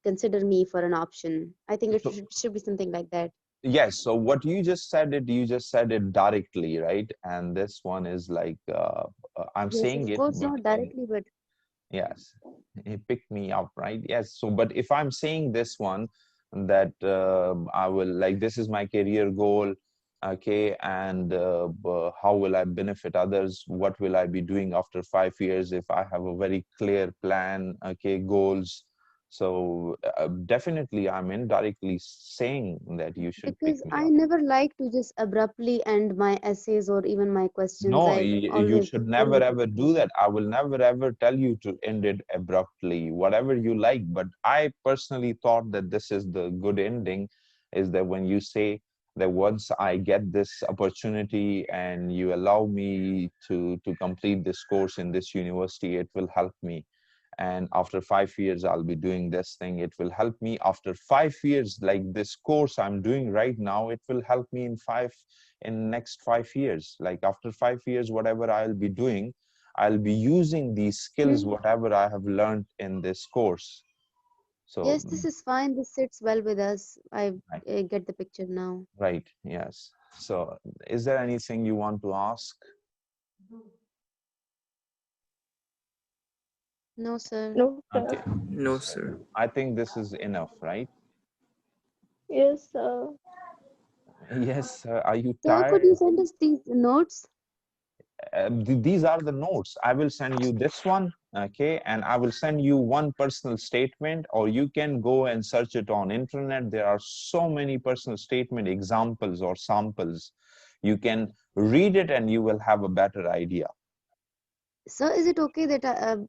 consider me for an option. I think it So should be something like that. yes, so what you just said it, you just said it directly, right? And this one is like I'm Yes, saying of it, course, but not in directly, but yes, he picked me up, right? Yes. So, but if I'm saying this one, that I will like, this is my career goal, okay, and how will I benefit others? What will I be doing after 5 years if I have a very clear plan, okay, goals? So definitely, I'm indirectly saying that you should pick because me I up. never like to just abruptly end my essays or even my questions. No, I you always should go never with it. ever do that. I will never ever tell you to end it abruptly, whatever you like. But I personally thought that this is the good ending, is that when you say that once I get this opportunity and you allow me to complete this course in this university, it will help me. And after 5 years, I'll be doing this thing. It will help me after 5 years, like this course I'm doing right now, it will help me in next 5 years. Like after 5 years, whatever I'll be doing, I'll be using these skills, Yes, whatever I have learned in this course. So, yes, this is fine. This sits well with us. I right, get the picture now. right, yes. So, is there anything you want to ask? No, sir. No, sir. Okay, No, so sir. I think this is enough, right? Yes, sir. Yes, are you Sir, could you tired? send us these notes? These are the notes. I will send you this one, okay, and I will send you one personal statement, or you can go and search it on internet. There are so many personal statement examples or samples. You can read it and you will have a better idea. Sir, is it okay that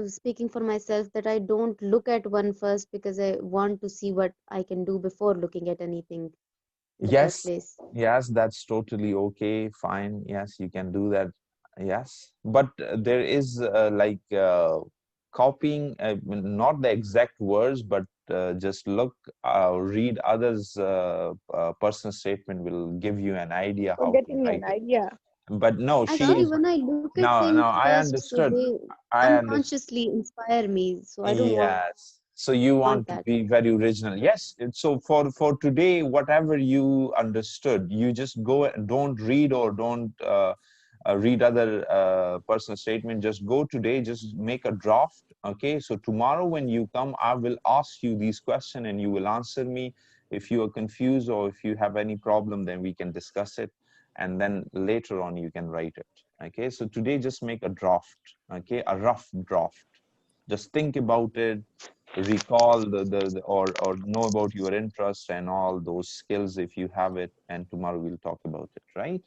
speaking for myself, that I don't look at one first because I want to see what I can do before looking at anything in the first Yes, place? yes, that's totally okay, fine. Yes, you can do that. Yes, but there is like copying, not the exact words, but just look, read others' personal statement will give you an idea For how to getting write an it. idea. But no, she Actually, is, when I look at no, no, things I first, so understood. they I understood. unconsciously inspire me. So I don't Yes. So you want want to that. be very original. Yes. So for today, whatever you understood, you just go and don't read or don't read other personal statement. Just go today. Just make a draft. Okay. So tomorrow when you come, I will ask you these questions and you will answer me. If you are confused or if you have any problem, then we can discuss it. And then later on, you can write it. Okay. So today, just make a draft. Okay. A rough draft. Just think about it, recall or know about your interests and all those skills if you have it, and tomorrow we'll talk about it, right?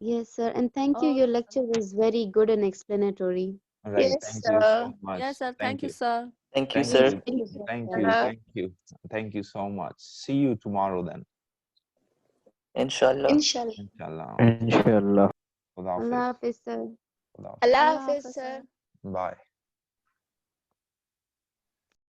Yes, sir. And thank you. Oh, Your lecture was very good and explanatory. All right, Yes, thank you sir. so much. yes, sir. Thank Thank you, you. sir. Thank you, Thank sir. Yes, you. thank you, Yes, Thank sir. you. sir. Thank you. Thank you so much. See you tomorrow then. Inshallah. Inshallah. Inshallah. Okay. Inshallah. Khuda Allah Hafiz. Hafiz, sir. Khuda Hafiz. Allah Allah Hafiz, Hafiz, sir. sir. Bye.